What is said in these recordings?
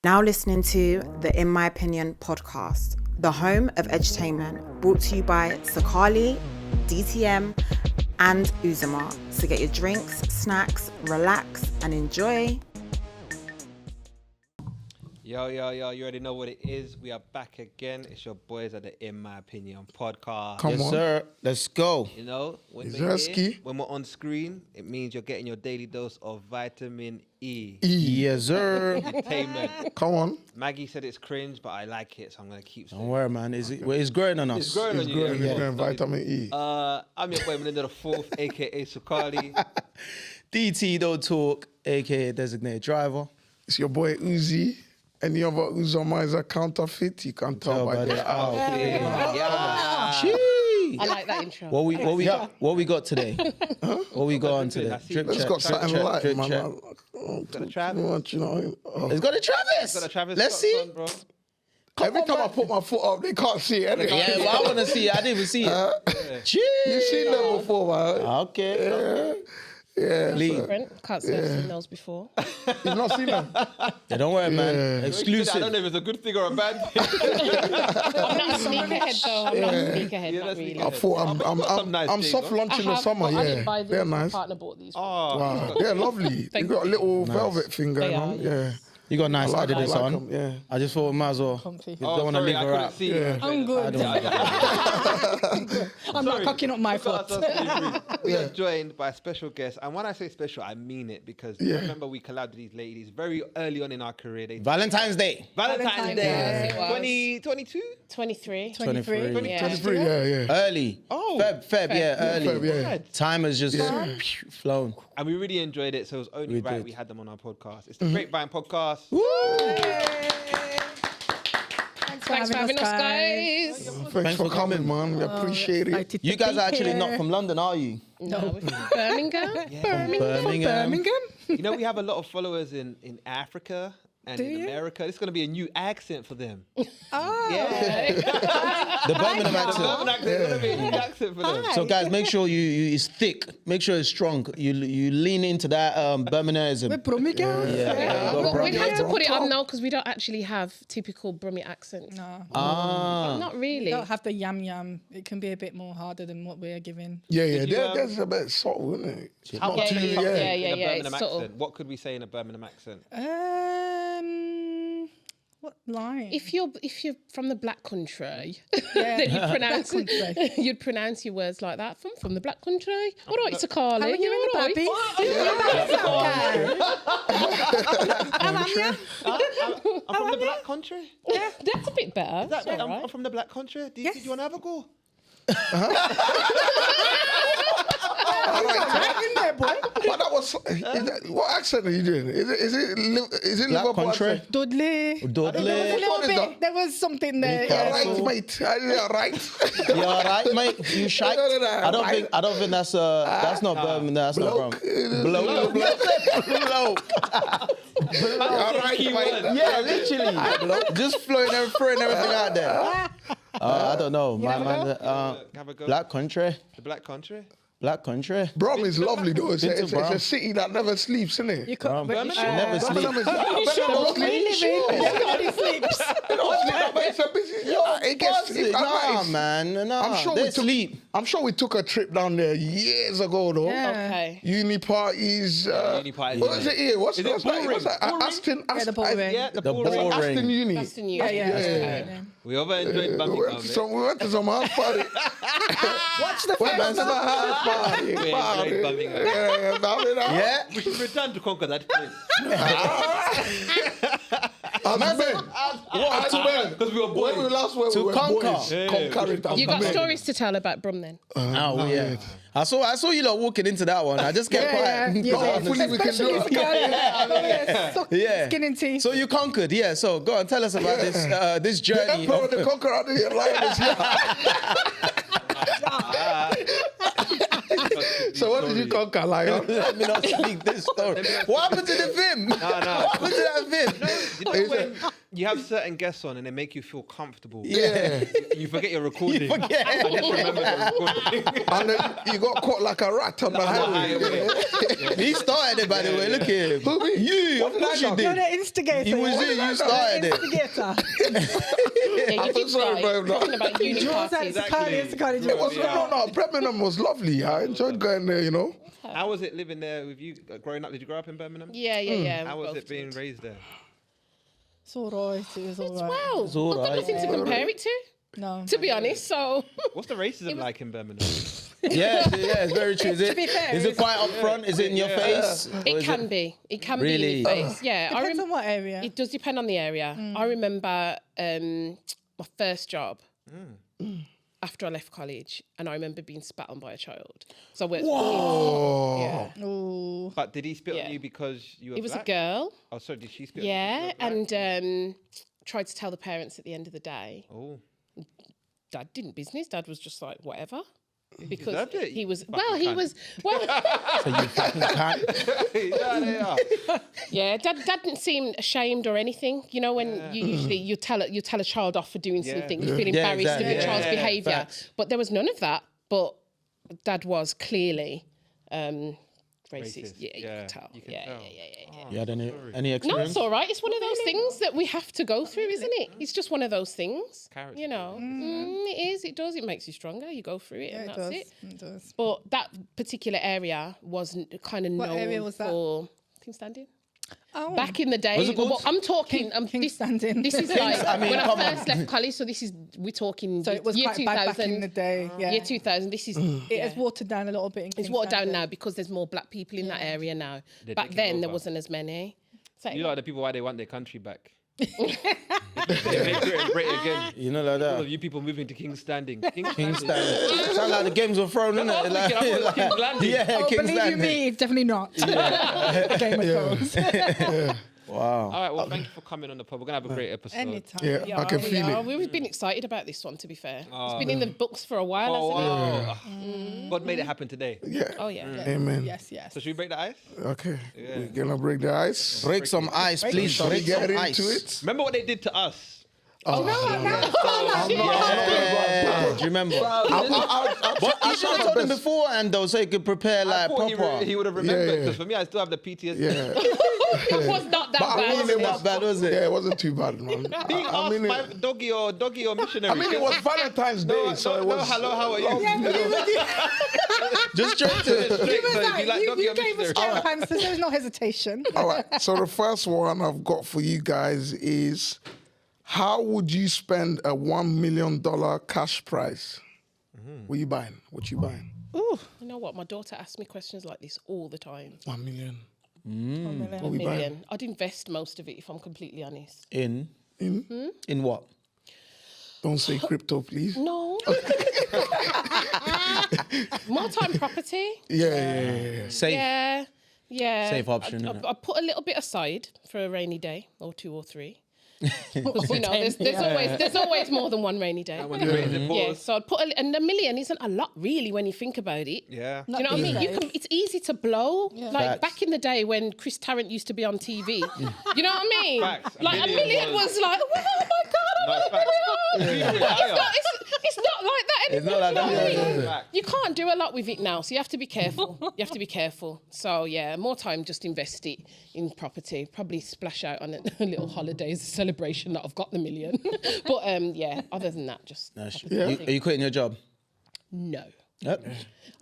Now listening to the In My Opinion podcast, the home of edutainment, brought to you by Sakali, DTM, and Uzuma. So get your drinks, snacks, relax, and enjoy. Yo, you already know what it is. We are back again. It's your boys at the In My Opinion podcast. Come on. Sir, let's go. You know, when when we're on screen, it means you're getting your daily dose of vitamin E. Yes, sir. Entertainment. Come on. Maggie said it's cringe, but I like it, so I'm going to keep saying Don't worry, man. It's growing on us. It's growing on you. It's going vitamin E. I'm your boy, Melinda the Fourth, a.k.a. Sakali. DT Don't Talk, a.k.a. Designated Driver. It's your boy Uzi. Any other Uzoma is a counterfeit. You can tell by their outfit. Yeah. Gee. I like that intro. What we got today? What we got on today? Drip Let's check, got drip something check, light, drip man. check. Got a Travis. Much, you know. It's got a Travis. Got a Travis Let's Scott see. on, bro. Every time I put my foot up, they can't see it. Yeah, well, I want to see it. I didn't even see it. Gee. You've seen them before, man. Okay. Yeah. Lee. Different. Can't say I've seen those before. You've not seen them? Yeah, don't worry, man. I Exclusive. don't know if it's a good thing or a bad thing. I'm not sneakerhead though. I'm not sneakerhead, Yeah, not that's really. I thought some nice I'm things, soft though. lunch in the summer, I didn't yeah. buy these. They're My nice. partner bought these. Oh, Wow, they're lovely. You got a little velvet thing going They are, on. yeah. Yeah. You got nice I Adidas like on. them, yeah. I just thought we might as well. Comfy. You don't want to sorry, leave I her couldn't out. see. Yeah. I'm good. I'm not cocking up my foot. We are joined by a special guest, and when I say special, I mean it, because I remember we collabed with these ladies very early on in our career. Valentine's Day. Valentine's Day, Yes, it was. 2022? 23. 23. Yeah. 23, yeah. Early. Oh. Feb, yeah, early. Feb, yeah. Time has just flown. And we really enjoyed it, so it was only right did. we had them on our podcast. It's the GrapeVine Podcast. Thanks for having us, guys. Thanks for coming, man. We appreciate it. You guys are actually not from London, are you? No, we're from Birmingham. Birmingham. You know, we have a lot of followers in Africa and in America. It's going to be a new accent for them. Oh. Yeah. The Birmingham accent. Urban accent is going to be a new accent for them. So guys, make sure you it's thick. Make sure it's strong. You lean into that Birminghamsm. Yeah. We'd have to put it on now because we don't actually have typical Brummie accents. No, Not really. you don't have the yam yam. It can be a bit more harder than what we're giving. Yeah. Did you, There's a bit subtle, isn't it? How Not about too- in a Birmingham It's subtle. accent? What could we say in a Birmingham accent? What line? If you're from the Black Country, then you'd pronounce your words like that. From the Black Country. All right, to call How it. are you in the All baby? I'm from the Black Country. Yeah, that's a bit better. That's That's I'm, all I'm right. from the Black Country. Did you want to have a go? in there, boy. But that was. What accent are you doing? Is it Black Liverpool country. accent? Dudley. Dudley. A little What is that? bit. There was something there. All Yeah. right, mate. All right. You all right, mate? You shite? No. I don't think that's not Birmingham. That's not Bloke. Bloke. All right, mate. Yeah, literally. Just throwing everything out there. I don't know. Have a go. Black country. The Black Country. Black country. Brom is lovely, though. It's Been to a Brom. city that never sleeps, isn't it? You could, Never sleep. Birmingham is- we live in. Everybody sleeps. It's a busy. It gets. Nah, man. Nah. I'm sure they we took. sleep. I'm sure we took a trip down there years ago, though. Okay. Uni parties. Uni parties, What is yeah. it here? What's Is it what's that? Bullring? What's that? Aston. Yeah, the ballroom. Yeah, the The ball ball ring. ring. Aston Uni. That's the new. Yeah. We over enjoyed We Birmingham. went to some house party. Watch the Went face. to the house party. We enjoyed Birmingham. Yeah. We should return to conquer that place. What to men? Because we were When we boys. last went, To we were conquer. boys. Conquer it. You got stories to tell about Brum then? Oh yeah. I saw you lot walking into that one. I just kept quiet. Yeah. Hopefully we can do it. Yeah. Skin and teeth. So you conquered, yeah. So go on, tell us about this The journey. emperor, the conqueror, the lion is here. So what did you conquer, Lion? Let me not speak this story. What happened to the Vim? No. What happened to that Vim? You know when you have certain guests on and they make you feel comfortable? Yeah. You forget you're recording. You forget. I just remember the recording. And then you got caught like a rat on the highway. He started it, by the way. Look at him. Who, me? You, What of did I course do? you You're did. the instigator. You was What it, did I you do? started it. Instigator. Yeah, you did sorry, start babe, no. talking about uni Yours parties. and Sakali. It was, no, Birmingham was lovely. I enjoyed going there, you know. How was it living there with you growing up? Did you grow up in Birmingham? Yeah. How we was both it being did. raised there? It's all right. It was all It's right. well. It's all I've got right. nothing to compare it to. No. To be honest, so What's the racism like in Birmingham? Yeah, it's very true. Is it, be fair, is it quite up front? Is it in your face? Or it is can be. It can be Really? in your face. Yeah, Depends on what area. It does depend on the area. I remember my first job after I left college, and I remember being spat on by a child. So I worked with kids. Yeah. Ooh. But did he spit Yeah. on you because you were It was black? a girl. Oh, sorry, did she spit Yeah, on you? and tried to tell the parents at the end of the day. Oh. Dad didn't business. Dad was just like whatever. Because Deserved it, he was fucking cunt. So you fucking can't. Yeah, they are. Yeah, Dad didn't seem ashamed or anything. You know, when you usually you tell a child off for doing something, you feel embarrassed exactly. of your child's behaviour. Facts. But there was none of that. But Dad was clearly racist. Yeah, you could tell. you can Yeah. tell. You had any No, experience? it's all right. It's one of those things that we have to go through, isn't it? It's just one of those things. Character You know, it is. It does. It makes you stronger. You go through it, and It that's does. it. It does. But that particular area wasn't kind of known area was that? for King's Standing. Oh. Back in the day, Was it good? well, I'm talking. King's Standing. This is like I mean, when I come on. first left college. So we're talking. So it was year quite bad back in the 2000. day. Yeah. Year 2000. This is. It has watered down a little bit. In It's King's watered down Standing. now because there's more black people in that area now. They're Back taking then, there over. wasn't as many. So, You are the people why they want their country back. They make Britain great again. You know, like All of that. you people moving to King's Standing. King's Standing. Sound like the games were thrown, innit? I thought King's Landing. Yeah, Oh, King's believe you Standing. me, it's definitely not. Game of Thrones. Wow. All right, well, thank you for coming on the pod. We're going to have a great episode. Anytime. Yeah, I can feel it. We've been excited about this one. To be fair, it's been in the books for a while, Oh, hasn't it? wow. God made it happen today. Yeah. Oh yeah. Amen. Yes, yes. So should we break the ice? Okay. We're gonna break the ice. Break some ice, please. Shall we Break get some into ice. it? Remember what they did to us? Yeah, do you remember? But I should have told him beforehand though, so he could prepare like I thought proper. he would have remembered, Yeah. because for me, I still have the PTSD. Yeah. It was not that But I bad. mean, it Not was bad, was it? Yeah, it wasn't too bad, man. Being I asked mean, by it, doggy or missionary. I mean, it was Valentine's Day, so it was. hello, how are you? Just straight to it. Straight, was so if like, you like you doggy or gave us missionary. straight answers. There was no hesitation. All right. So the first one I've got for you guys is, how would you spend a $1 million cash prize? What you buying? What you buying? You know what? My daughter asks me questions like this all the time. 1 million. A we buying? million. I'd invest most of it if I'm completely honest. In what? Don't say crypto, please. No. More time property. Yeah. Safe. Yeah. Safe option, I innit? put a little bit aside for a rainy day or 2 or 3. Because you know, there's always more than one rainy day. When the rain is Yeah, paused. so I'd put and $1 million isn't a lot really when you think about it. Yeah. Do you know what I mean? It's easy to blow. Like Facts. back in the day when Chris Tarrant used to be on TV. You know what I mean? Facts. Like $1 million was like, oh my God, No, facts. it's not like that It's anymore. not like do you know what I that. mean? Facts. You can't do a lot with it now, so you have to be careful. You have to be careful. So yeah, more time, just invest it in property. Probably splash out on a little holiday as a celebration that I've got the $1 million. But yeah, other than that, just Are you quitting your job? no. Yep.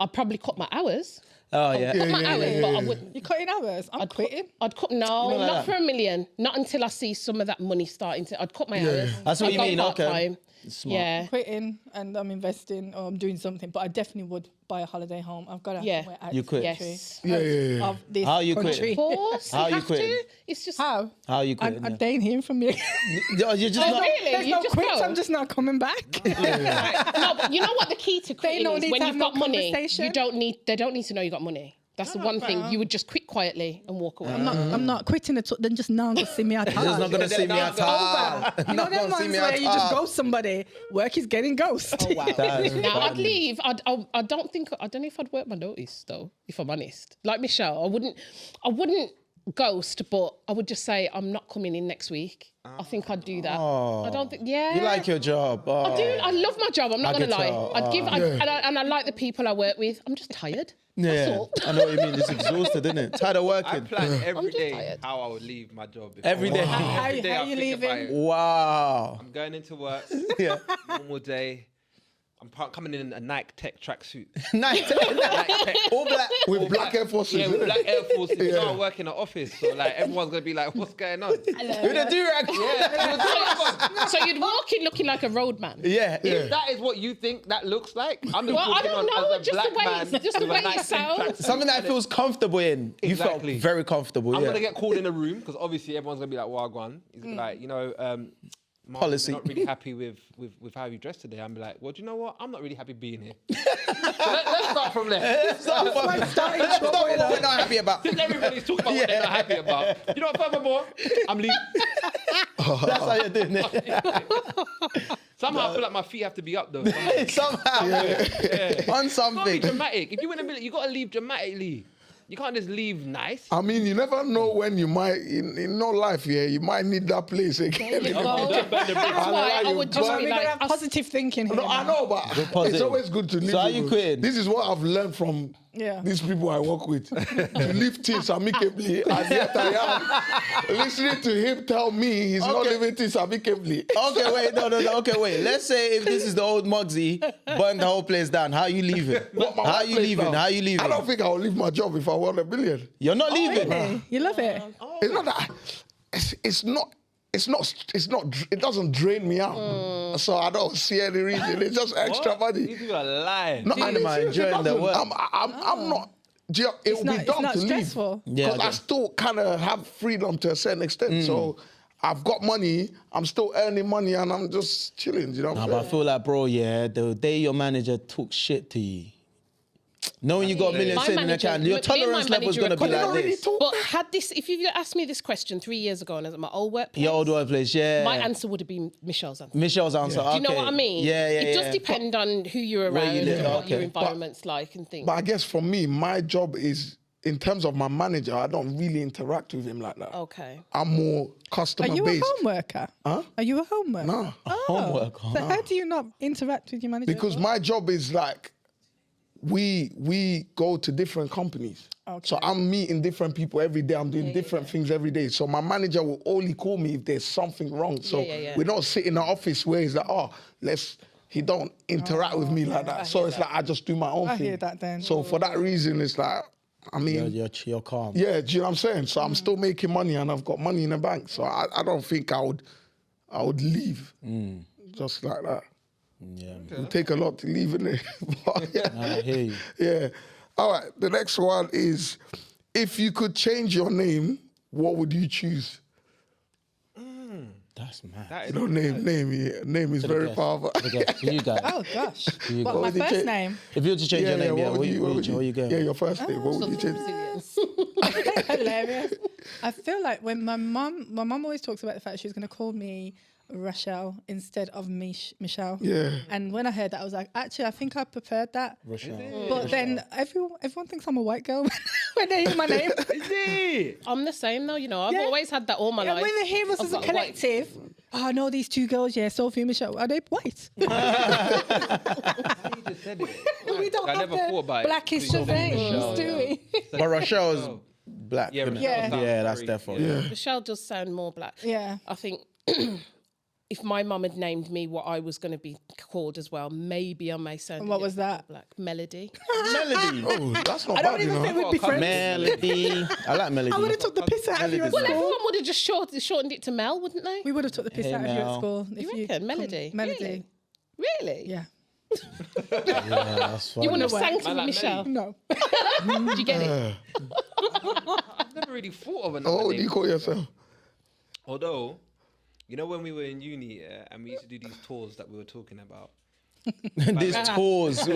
I'd probably cut my hours. Oh yeah. Cut my hours, but I wouldn't. You're cutting hours. I'm quitting. I'd cut no, like not that? for $1 million. Not until I see some of that money starting to. I'd cut my hours. That's what I'd you go mean, okay. part-time. Smart. Yeah. Quitting and I'm investing or I'm doing something, but I definitely would buy a holiday home. I've got to Yeah. have somewhere out You of quit. the country, Yes. Yeah. of this How you country. quit? Of course. How you have quitting? to. It's just. How? How you quitting? I ain't hearing from you. You're just Oh, not. really? There's You no just quits. go? I'm just not coming back. No, but you know what the key to quitting don't is need when to you've have got no money. conversation. They don't need to know you got money. That's the one thing you would just quit quietly and walk away. I'm not quitting it. Then just now go see me at He's not going to see me at all. You know them ones where you just ghost somebody. Work is getting ghost. Oh wow! Now I'd leave. I don't know if I'd work my notice though. If I'm honest, like Michelle, I wouldn't ghost, but I would just say I'm not coming in next week. I think I'd do that. I don't think. Yeah. You like your job. I do. I love my job. I'm not gonna lie. tell. And I like the people I work with. I'm just tired. That's all. I know what you mean. It's exhausted, isn't it? Tired of I working. plan every just day tired. how I would leave my job. Every day. How Every day I you think about leaving? it. Wow. I'm going into work. Yeah. Normal day. I'm coming in a Nike Tech tracksuit. Nice. All black. With black Air Forces. Yeah, with innit? black Air Forces. You know, I work in an office, so like everyone's gonna be like, "What's going on?" With a do-rag. Yeah. So you'd walk in looking like a roadman. Yeah. If that is what you think that looks like, I'm just Well, I walking don't on know. as a Just black the way man just the with a way Nike it Tech sounds. tracksuit. Something that feels comfortable in. You Exactly. felt very comfortable. I'm Yeah. gonna get called in a room because obviously everyone's gonna be like, "Wagwan." He's gonna be like, Mark, Policy. I'm not really happy with how you dressed today. I'm like, well, do you know what? I'm not really happy being here. Let's start from there. Stop what we're not happy about. Since everybody's talking about what they're not happy about. You know what, furthermore, I'm leaving. That's how you're doing it. Somehow I feel like my feet have to be up though. Somehow. On Can't be something. dramatic. If you win a million, you gotta leave dramatically. You can't just leave nice. I mean, you never know when you might, in no life, you might need that place again. That's why I would just But be We gotta have like, positive thinking here. No, I know, but positive. it's always good to leave. So are you people. quitting? This is what I've learned from these people I work with. To leave things amicably, and yet I am listening to him tell me he's not leaving things amicably. Okay, wait, no. Okay, wait. Let's say if this is the old Muggsy, burn the whole place down. How you leaving? How you leaving? How you leaving? I don't think I'll leave my job if I won $1 billion. You're not leaving. Hey, you love it. It's not that. It's not. It doesn't drain me out. So I don't see any reason. It's just extra money. These people are lying. No, Am I seriously, it enjoying the doesn't. work? I'm not. It will be dumb not to leave. stressful. Yeah, Because I still kind of have freedom to a certain extent. So I've got money. I'm still earning money, and I'm just chilling. You know. Nah, but I feel like, bro, the day your manager talk shit to you, knowing you got a million My sitting in the manager- account, your me and my tolerance level is manager going to be are like this. but if you asked me this question 3 years ago and I was at my old workplace, Your old workplace, yeah. my answer would have been Michelle's answer. Michelle's answer, Do you know okay. what I mean? Yeah. It does depend on who you're around you live, and what your okay. environment's like and things. But I guess for me, my job is, in terms of my manager, I don't really interact with him like that. Okay. I'm more Are customer you based. a home worker? Huh? Are you a home worker? No. Homework. So how do you not interact with your manager? Because my job is like, we go to different companies. Okay. So I'm meeting different people every day. I'm doing different things every day. So my manager will only call me if there's something wrong. So we don't sit in the office where he's like, he don't interact with me like that. So it's like I just do my own I thing. hear that then. So for that reason, it's like, I mean, You're calm. yeah, do you know what I'm saying? So I'm still making money and I've got money in the bank. So I don't think I would leave just like that. Yeah. It would take a lot to leave, innit? But, yeah. I hear you. Yeah. All right. The next one is, if you could change your name, what would you choose? That's mad. That You is know, name is very powerful. Okay, for you guys. Oh gosh. you What, go. my would you first change? name? If you were to change your name, what would you going? Yeah, your first name. What would you change? Hilarious. I feel like when my mum always talks about the fact she's going to call me Rochelle instead of Michelle. Yeah. And when I heard that, I was like, actually, I think I preferred that. Rochelle. But then everyone thinks I'm a white girl when they hear my name. I'm the same though, I've Yeah. always had that all my And life. when they hear us I've as a got white- collective, I know these two girls, Sophie and Michelle, are they white? You just said it. We don't I have never the thought about it. blackish So you said veins, Michelle, do we? But Rochelle's black. Yeah, innit? Rochelle Yeah. sounds Yeah, that's very- definitely. Yeah. Michelle does sound more black. Yeah. I think if my mum had named me what I was going to be called as well, maybe I may sound. And what was that? Black Melody. Melody. Oh, that's not I bad, don't even you think know. we'd be friends. Melody. I like Melody. I would have took the piss out of you at Well, school. everyone would have just shortened it to Mel, wouldn't they? We would have took the piss Hey, out of you at Mel. school. You reckon? Melody? Melody. Really? Yeah. Yeah, that's fine. You wouldn't have Wonder sang I to like Michelle. No. Did you get it? I've never really thought of another Oh, what do name. you call yourself? Although, when we were in uni and we used to do these tours that we were talking about, This tours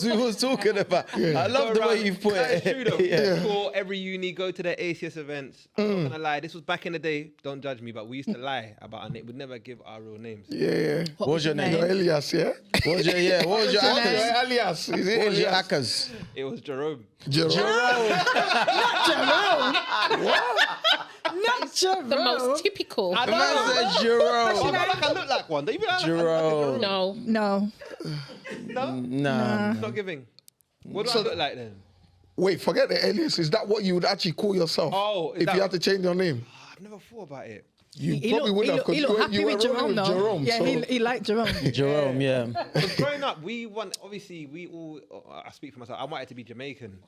we was talking about. I love the way you put That it. is true though. Before every uni, go to the ACS events. I'm not gonna lie. This was back in the day. Don't judge me, but we used to lie about our name. We'd never give our real names. Yeah. What was your name? Your Elias, yeah? What was your Elias. Is it What was your Elias? hackers? It was Jerome. Jerome. Not Jerome. The most typical. I The man said Jerome. I look like one. Don't even look like Jerome. No. No. Nah. It's not giving. What do I look like then? Wait, forget the alias. Is that what you would actually call yourself? Oh, is if that- you had to change your name? I've never thought about it. You probably would have. He looked happy with Jerome, though. Jerome, yeah, so. he liked Jerome. Jerome, yeah. Because growing up, we all. I speak for myself. I wanted to be Jamaican.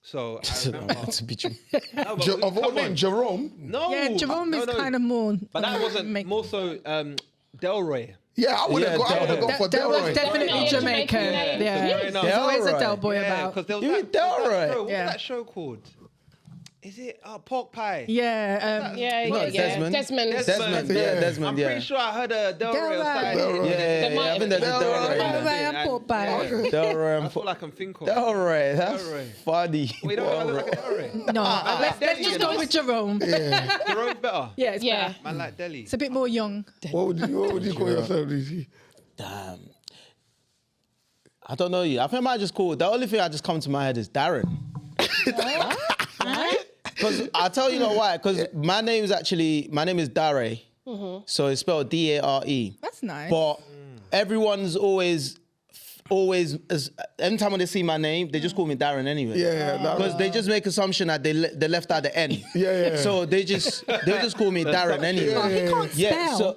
So I remember. To be true. No, but Of all come on. names, Jerome. No. Yeah, Jerome is kind of more. But that wasn't more so Delroy. Yeah, I would have gone for That was Delroy. definitely Yeah, Jamaican. Jamaican. Yeah. Fair enough. There's always a Delroy. Del boy Yeah, about. because there was You that, mean Delroy? show. What Yeah. was that show called? Is it Pork Pie? Yeah. Desmond. Desmond, Yeah. Desmond, I'm yeah. pretty sure I heard a Delroy. Delroy. side. Delroy. Yeah, I think that's a Delroy. Delroy and Pork Pie. Delroy That's and all I can think of. Delroy, that's Delroy. funny. We don't have like a Delroy. No, let's just go with Jerome. Jerome's better. Yeah, it's Yeah. better. Man like Delhi. It's a bit more young. What would you call yourself, DT? Damn. I don't know you. I think I might just call the only thing I just come to my head is Darren. Because I tell you know why. Because my name is Dare. So it's spelled Dare. That's nice. But everyone's always anytime when they see my name, they just call me Darren anyway. Yeah, Because they just make assumption that they left out the N. Yeah. So they'll just call me Darren anyway. Oh, he can't spell.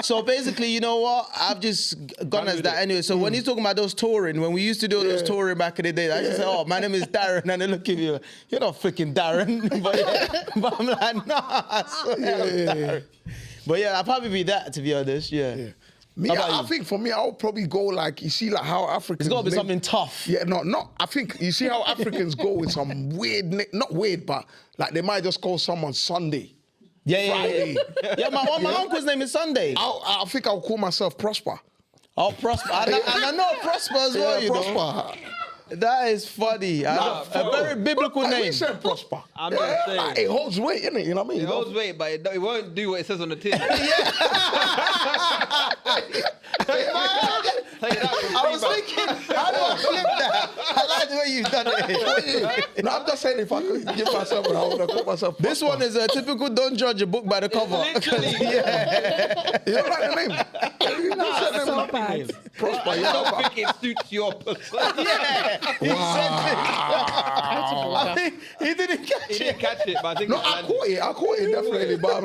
So basically, you know what? I've just gone as that anyway. So when he's talking about those touring, when we used to do those touring back in the day, I just say, "Oh, my name is Darren," and they look at you, "You're not freaking Darren." but I'm like, "Nah, I swear I'm Darren." But yeah, I'll probably be that, to be honest. Yeah. Me, How about I you? think for me, I'll probably go like, you see, like how Africans. It's got to be name- something tough. Yeah, no. I think you see how Africans go with some weird, not weird, but like they might just call someone Sunday. Yeah. Yeah, my uncle's name is Sunday. I think I'll call myself Prosper. Oh, Prosper. And I know Prosper as well, you know. Prosper. That is funny. A very biblical Like, name. we said Prosper. I'm just saying. Like, it holds weight, innit? You know what I mean? It holds weight, but it won't do what it says on the tin. I was thinking, how do I flip that? I like the way you've done it. No, I'm just saying if I could give myself, I would have called myself Prosper. This one is a typical don't judge a book by the cover. Literally. You don't like the name? That's so bad. Prosper, I yeah. don't think it suits your person. Yeah. He said it. I think he didn't catch He it. didn't catch it, but I think No, it I caught it definitely, but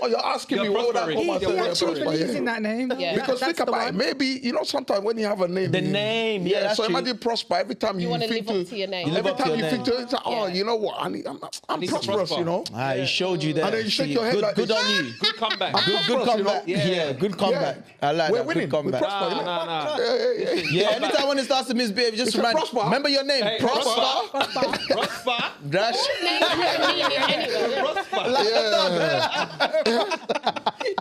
you're asking me You're what would I call prospering. myself? He Yeah, actually Prosper, believes yeah. in that name. Yeah. Because That's think the about it, one. maybe, you know, sometimes when you have a name. The name, yeah, that's so true. imagine Prosper, every time you wanna think live up to your name. You live Every up to time your you name. think to it, it's like, oh, Yeah. you know what, I'm need to prosperous, prosper. you know? Ah, he showed you that. And then you shake See, your head good, like good this. on you. Good comeback. I'm Good prosperous, comeback. you know? Yeah, good comeback. I like We're that. winning. Good We comeback. prosper, you know? Nah. Yeah. Yeah, anytime when it starts to misbehave, just It's a remind. Prosper. Remember your name, Hey, Prosper. Prosper. Dash.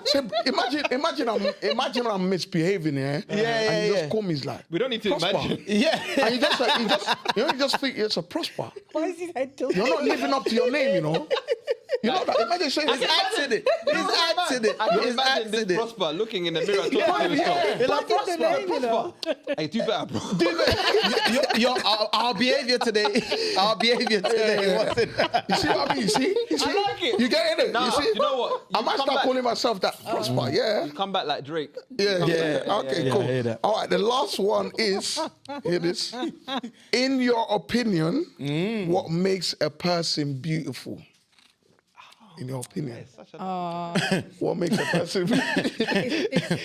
So imagine I'm misbehaving, yeah? And you just call me, it's like, We don't need to Prosper. imagine. Yeah. And you just think it's a Prosper. Why is his head tilted? You're not living up to your name, you know? You know that? Imagine saying, He's accident. He's accident. I can He's imagine this accident. Prosper looking in the mirror talking to himself. He's like, What's the name, you know? Hey, do better, bro. Our behavior today. Wasn't. you see what I mean? You see? I like it. You get in it? Nah, you see? you know what? I You might come start back- calling myself that Prosper, yeah. You come back like Drake. Yeah. Okay, cool. I hear that. All right, the last one is, hear this. In your opinion, what makes a person beautiful? In your opinion. What makes a person beautiful?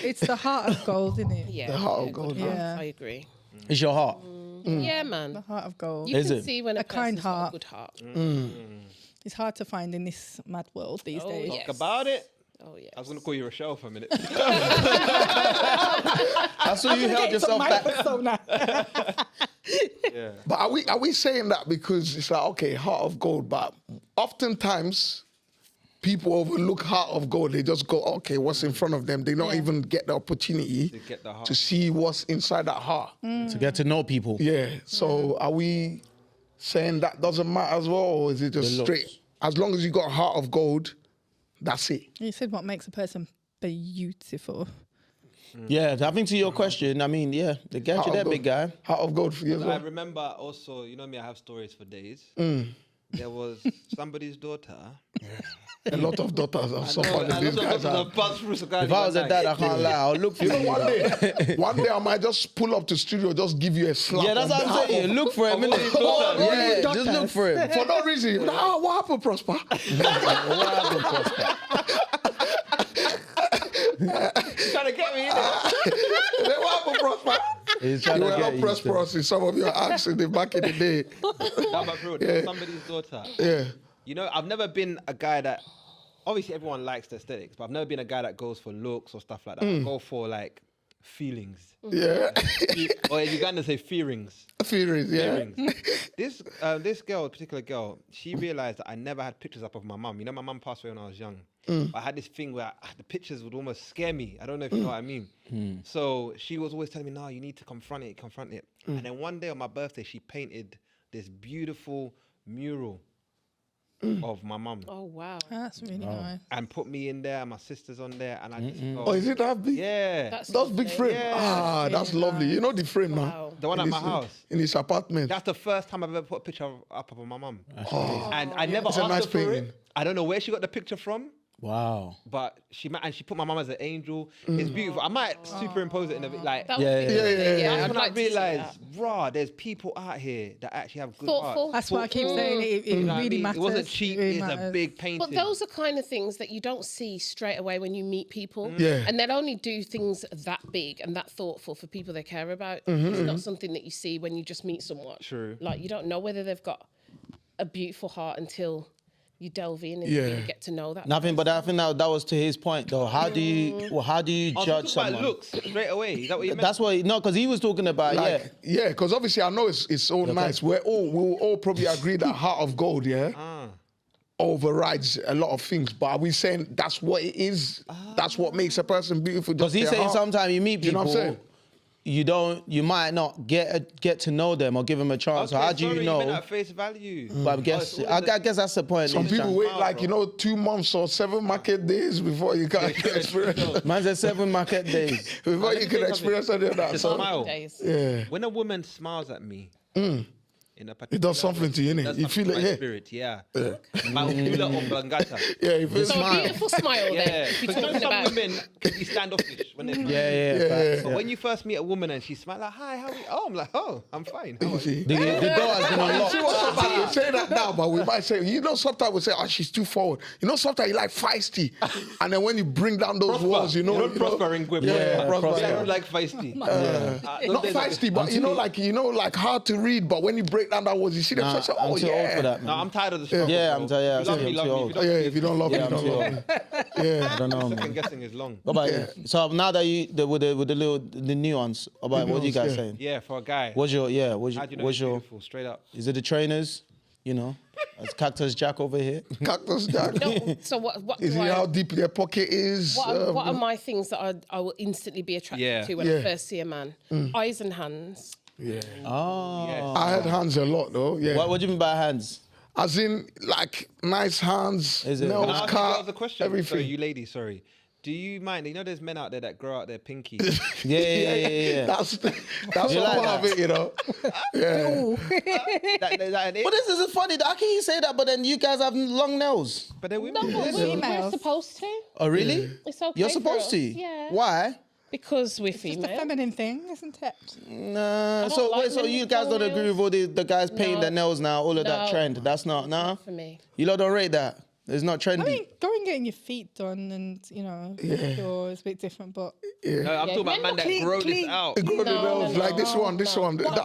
It's the heart of gold, isn't it? Yeah. The heart of gold. Yeah. I agree. It's your heart. Yeah, man. The heart of gold. You Is can it? see when a kind person's got a heart. good heart. It's hard to find in this mad world these Oh, days. yeah. Talk about it. Oh, yeah. I was going to call you Rochelle for a minute. I saw you held yourself back. Yeah. But are we saying that because it's like, okay, heart of gold, but oftentimes people overlook heart of gold. They just go, okay, what's in front of them? They don't even get the opportunity to see what's inside that heart. To get to know people. Yeah. So are we saying that doesn't matter as well, or is it just straight? As long as you got a heart of gold, that's it. You said what makes a person beautiful. Yeah, I think to your question, I mean, yeah, they get you there, big guy. Heart of gold for you as well. I remember also, you know me, I have stories for days. There was somebody's daughter. A lot of daughters have suffered in these guys. If I was a dad, I can't lie. I'll look for you. One day I might just pull up to studio, just give you a slap. Yeah, that's what I'm saying. Look for him. Yeah, just look for him. For no reason. What happened, Prosper? He's trying to get me in there. What happened, Prosper? He's trying to get you. Prosperous in some of your accents back in the day. No, but bro, there was somebody's daughter. Yeah. You know, I've never been a guy that, obviously everyone likes the aesthetics, but I've never been a guy that goes for looks or stuff like that. I go for like feelings. Yeah. Or in Uganda say feelings. Feelings, yeah. This particular girl, she realized that I never had pictures up of my mum. You know, my mum passed away when I was young. I had this thing where the pictures would almost scare me. I don't know if you know what I mean. So she was always telling me, no, you need to confront it. And then one day on my birthday, she painted this beautiful mural of my mum. Oh, wow. That's really nice. And put me in there, and my sister's on there, and I just go, Oh, is it that big? yeah. That's That's big frame. Yeah. That's lovely. You know the frame now? The one at my house. In his apartment. That's the first time I've ever put a picture up of my mum. And I never It's a asked nice her for painting. it. I don't know where she got the picture from. Wow. But she put my mum as an angel. It's beautiful. I might superimpose it in a bit like. That would be That's I'd when I like to see realised, that. rah, there's people out here that actually have good Thoughtful. hearts. That's what I keep saying. It You know what I really mean? matters. It wasn't cheap. It really It's a matters. big painting. But those are kind of things that you don't see straight away when you meet people. Yeah. And they'll only do things that big and that thoughtful for people they care about. It's not something that you see when you just meet someone. True. Like, you don't know whether they've got a beautiful heart until you delve in and really get to know that. Nothing, but I think that was to his point, though. How do you judge someone? About looks straight away. Is that what you meant? That's what, no, because he was talking about, Because obviously I know it's all nice. We'll all probably agree that heart of gold, overrides a lot of things. But are we saying that's what it is? That's what makes a person beautiful? Because he's saying sometimes you meet people, you know what I'm saying? you might not get to know them or give them a chance. Okay, so how do you know? You meant at face value. But I guess that's the point. Some people wait 2 months or 7 market days before you can experience. Man said 7 market days. Before you can experience any of that. So, Smile. yeah. When a woman smiles at me, in a It does something to you, innit? You feel it, my yeah. spirit, yeah. Maula oblongata. Yeah, you feel So a beautiful smile then. If you're Because talking some about women can be standoffish when they smile. Yeah. But when you first meet a woman and she smiles like, hi, how are you? Oh, I'm like, oh, I'm fine. How are you? see. The door has been unlocked. See what sometimes we say that now, but we might say, sometimes we say, oh, she's too forward. Sometimes you like feisty. And then when you bring down those walls, You don't prosper in Gwib. Yeah, prosper. I don't like feisty. Not feisty, but like hard to read. But when you break down that walls, you see them say, I'm oh, too old for yeah. that, No, man. I'm tired of the struggle. Yeah, bro. I'm tired. If you love me, love me. Oh, yeah, if you don't love me, you I'm don't too love me. Yeah. I don't know, man. Second guessing is long. What about you? So now that with the nuance about what you guys saying? Yeah, for a guy. What's your How do you know he's beautiful? Straight up. Is it the trainers? As Cactus Jack over here. Cactus Jack. no, so what Is do it I... how deep their pocket is? What are my things that I will instantly be attracted to when I first see a man? Eyes and hands. Yeah. Oh. Yes. I had hands a lot, though. Yeah. What do you mean by hands? As in, like, nice hands, Is it? nails, Can I ask you cut, guys a question? everything. Sorry, you ladies, sorry. Do you mind? There's men out there that grow out their pinky. Yeah. That's You all like part of that? it, Yeah. But this is funny. How can you say that? But then you guys have long nails. But they're women. No, but we're Females. supposed to. Oh, really? It's okay. You're for supposed us. to. Yeah. Why? Because we're It's a female. feminine thing, isn't it? Nah. don't So like wait. So men you with guys long don't agree with all the guys painting No. their nails now? All of that No. trend. That's not. Nah. For me. You lot don't rate that. It's not trendy. I mean, go and getting your feet done and, sure, it's a bit different, but... No, I'm talking about man that Clean, grow clean. this out. Grow the nails, like this one, that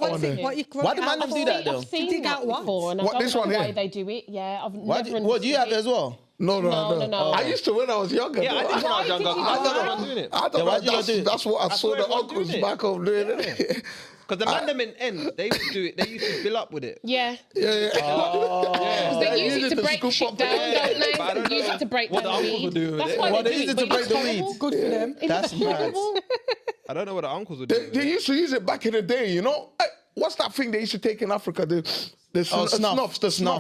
one there. What, you grow Why it do out man for? do that, though? I've seen dig that out what? before, and What, I this don't know one why here? they do it. Yeah, I've What never do you have understood as well? No. I used to when I was younger. Yeah, I did when I was younger. I don't know doing it. I don't why know. did you do it? That's what I saw swear the everyone uncles doing it. back home doing it. Because the man them in end, they used to do it. They used to fill up with it. Yeah. Yeah. Because they use it to break scoop shit up down, the- don't they? But I don't They use know it to break what down the the uncles weed. were doing with That's it. why Well, they they do use it, it to but break the terrible. weed. Good for them. That's mad. I don't know what the uncles were doing. They used to use it back in the day, you know. What's that thing they used to take in Africa? The snuff. snuff,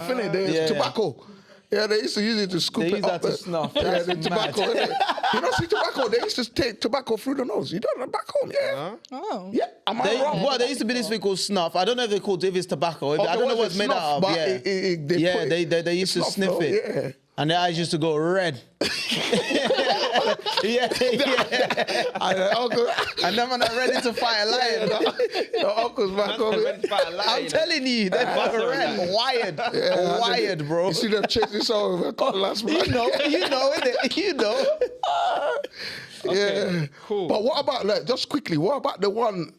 innit? The tobacco. Yeah, they used to use it to scoop They it use up. that to snuff. Yeah, That's the tobacco. innit? You know, see tobacco. They used to take tobacco through the nose. You don't know back home, yeah. Oh. Yeah, am I wrong? Well, there used to be this thing called snuff. I don't know if it's tobacco. I don't know was what it's it made snuff? out of. But Yeah, they used to snuff, sniff though, it. yeah. And their eyes used to go red. yeah. And then when I'm ready to fight a lion. The uncles back home. I'm telling you, they're red, wired, bro. You see them chasing someone with a cutlass, man. You know, innit? You know. Yeah, cool. But what about, like, just quickly, what about the one,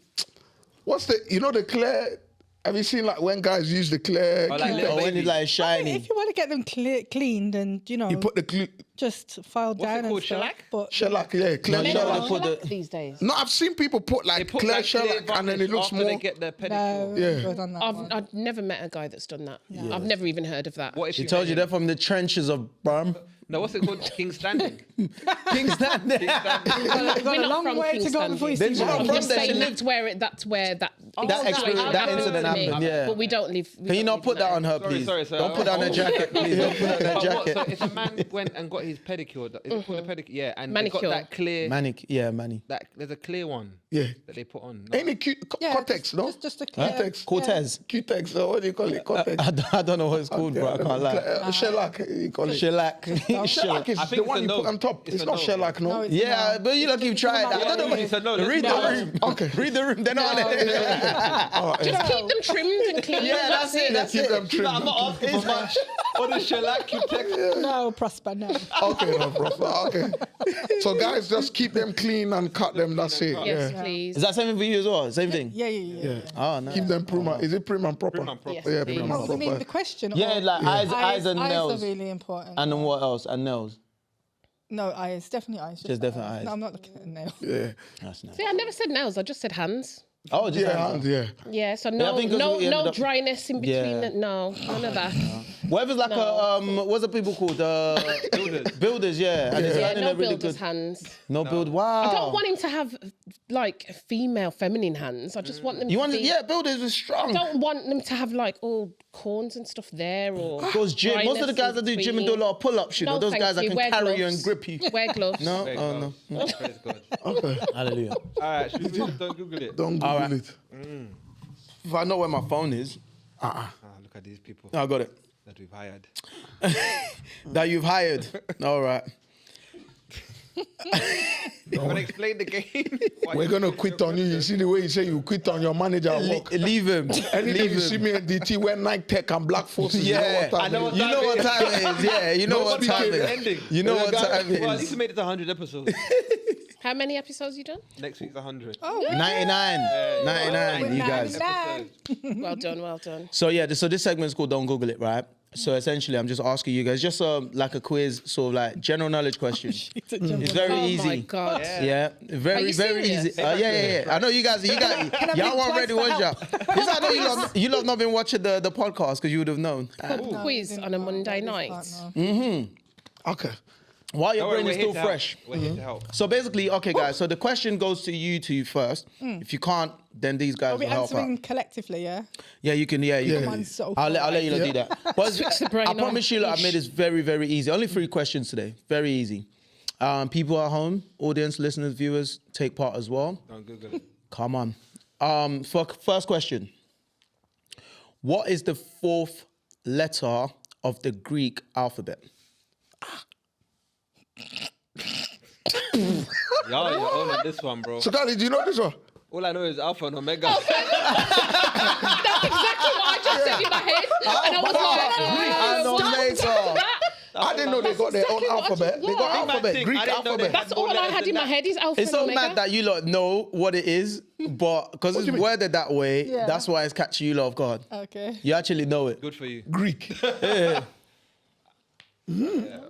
the clear, have you seen, like, when guys use the clear? like Q-tip? little When it's like I mean, shiny. if you want to get them cleaned and, You put the just filed What's it down and called, stuff. shellac? But shellac, yeah, clear Men shellac. don't put shellac the- these days. No, I've seen people put, They like, put clear like shellac and then it looks after more... they get their pedicure. no, Yeah. we've done that one. I've never met a guy that's done that. I've never even heard of that. What if He you told you met they're him? from the trenches of Birmingham. No, what's it called? King Standing. King's Standing. You've got We're a not long from way to go before you see They're not I'm from just there, saying she that's where that experience- that incident to me. happened, yeah. But we don't live. Can you not put that on her, please? Sorry. Don't put that on her jacket, please. Don't put that on her But what, jacket. so if a man went and got his pedicure, is it called a pedicure? Yeah, and they got Manicure. that clear, Manny. there's a clear one Yeah. that they put on. No? Ain't it Cortex, no? Just a clear. Cortex. Cortez. Q-tex, or what do you call it? Cortex. I don't know what it's called, bro. I can't lie. Shellac, you call it. Shellac. Shellac is I the think one it's you a put no. on top. It's It's a not no. shellac, no? No, it's Yeah, not. but you look, you've tried that. I don't know. It's a no, let's Read do the that. room. Okay. Read the room. They're not on it. Just keep them trimmed and clean. Yeah, that's it. That's Keep it. them trimmed. I'm not asking for much. What is shellac? Q-tex? No, Prosper, no. Okay, no problem. Okay. So guys, just keep them clean and cut them. That's it. Yes, Yeah. please. Is that something for you as well? Same thing? Yeah. Oh, no. Keep them prim. Is it prim and proper? Prim and proper. Yes, Yeah, please. prim and Oh, you mean the proper. question? Yeah, or- like eyes and nails. Eyes are really important. And then what else? And nails. No, eyes. Definitely eyes. Just definitely eyes. No, I'm not looking at nails. Yeah. That's nice. See, I never said nails. I just said hands. Oh, just Yeah, hands. yeah. Yeah, so I no, think 'cause we ended no up- dryness in between. Yeah. No, none of that. What if it's like what's the people called? Builders, yeah. And it's Yeah, finding no a really builder's good. hands. No build. Wow. I don't want him to have like female feminine hands. I just want them. You to want be, yeah, builders are strong. I don't want them to have like all corns and stuff there or. Those gym. Most of the dryness guys in that do gym and between. do a lot of pull-ups, you know, No, those thank guys that you. can Wear carry you gloves. and grip you. Wear gloves. No, Praise oh God. no. Praise God. Okay. Hallelujah. All right, should we don't Google it? Don't Google Alright. it. If I know where my phone is, Ah, look at these people I got it. that we've hired. That you've hired. All right. You want to explain the game? We're gonna quit on you. You see the way you say you quit on your manager at work. Leave him. Anytime Leave you see him. me and DT wear Nike Tech and Black Forces, Yeah, you know what time I know it what is. You know what time it is. Yeah, you know what time it is. Ending. You know what time it Well, at least is. we made it to 100 episodes. How many episodes you done? Next week's 100. 99. 99, you guys. Well done, well done. So yeah, so this segment is called Don't Google It, right? So essentially, I'm just asking you guys, just like a quiz, sort of like general knowledge questions. It's very Oh easy. my God. Yeah, very, you very easy. serious? Yeah. I know you guys, y'all weren't ready, was y'all? Because I know you love not been watching the podcast because you would have known. Quiz on a Monday night. Okay. While your Don't worry, brain is we're here still to help. fresh. We're here to help. So basically, okay, guys. So the question goes to you two first. If you can't, then these guys Are we will help out. answering collectively, yeah? Yeah, you can. Yeah, you Yeah. can. Mine's so I'll let you lot do that. But the brain I on. promise you, I've made this very, very easy. Only 3 questions today. Very easy. People at home, audience, listeners, viewers, take part as well. Don't Google it. Come on. For first question, what is the 4th letter of the Greek alphabet? Y'all, you're on this one, bro. So, Carly, do you know this one? All I know is Alpha and Omega. That's exactly what I just said in my head. And I was like, Omega. I didn't know they got their own alphabet. They got Big man alphabet, thing. Greek I didn't know they alphabet. had that's all more I letters had than in my that. head is Alpha It's and so Omega. mad that you lot know what it is, but because it's do you mean? worded that way, Yeah. that's why it's catching you lot off guard. Okay. You actually know it. Good for you. Greek. Yeah,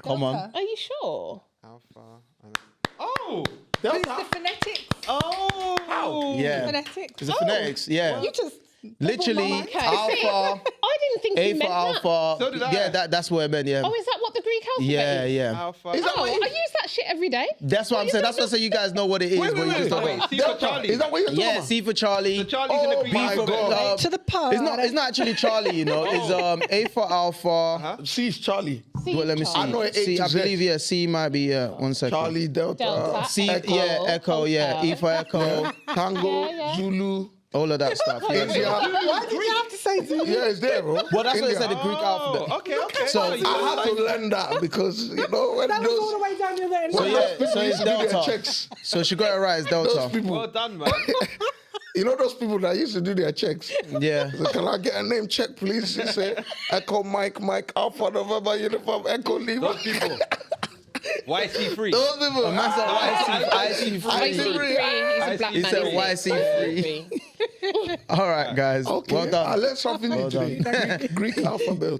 Come on. Are you sure? Alpha. Oh! It's the phonetics. Oh! Yeah. Phonetics. It's a phonetics. Yeah. You just Literally, Okay. alpha, I didn't think A he for meant that. alpha. So did I. Yeah, that's what it meant. Yeah. Oh, is that what the Greek alphabet Yeah, is? yeah. Alpha. Oh, I use that shit every day. That's what I'm saying. That's what I say. You guys know what it is. Wait, but you just don't wait. know. C for Charlie. Is that what you're talking Yeah, about? C for Charlie. So Charlie's in the Greek Oh my alphabet. God. to the part. It's not actually Charlie, you know. It's A for alpha. C is Charlie. Well, let me see. I know it A C, to I Z. believe C might be 1 second. Charlie, Delta, Delta. C, Echo, yeah, Echo, yeah. Hotel. E for Echo, Tango, Yeah. Zulu, all of that stuff. Yeah. India. Why did you have to say Zulu? Yeah, it's there, bro. Well, that's what it said, the India. Greek alphabet. Okay. So- I had to learn that because, you know, when That was all the those, way down your there. So when yeah, those people so used it's to do their Delta. checks, So she got it right, it's those Delta. people, Well done, man. you know those people that used to do their checks? Yeah. So can I get a name check, please? He said, Echo Mike, Alpha November, Uniform, Echo Lima. Those people. YC3. Those people. Man said IC3 YC3. is a black He man. said isn't it? YC3. All right, guys. Okay, Well I done. learned something new today. Greek alphabet.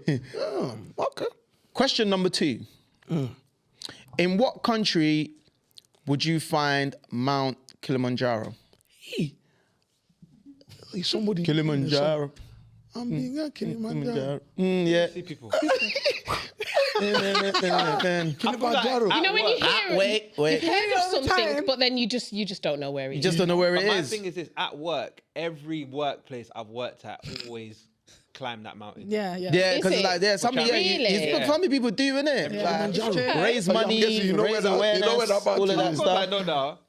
Okay. Question number 2. In what country would you find Mount Kilimanjaro? Hey, somebody. Kilimanjaro. I'm being Kilimanjaro. Yeah. See people. Kilimanjaro. You know when you hear it, Wait. you've heard of all the something, time. but then you just don't know where it You is. just don't know where it My is. thing is this: at work, every workplace I've worked at always climb that mountain. Yeah. Yeah, Is because it? like there's some Which I Really? some people do, innit? Yeah, it's Like, true. raise I'm money, guessing you know raise where that- you awareness, know where that about all of is. that Of course I stuff. know now.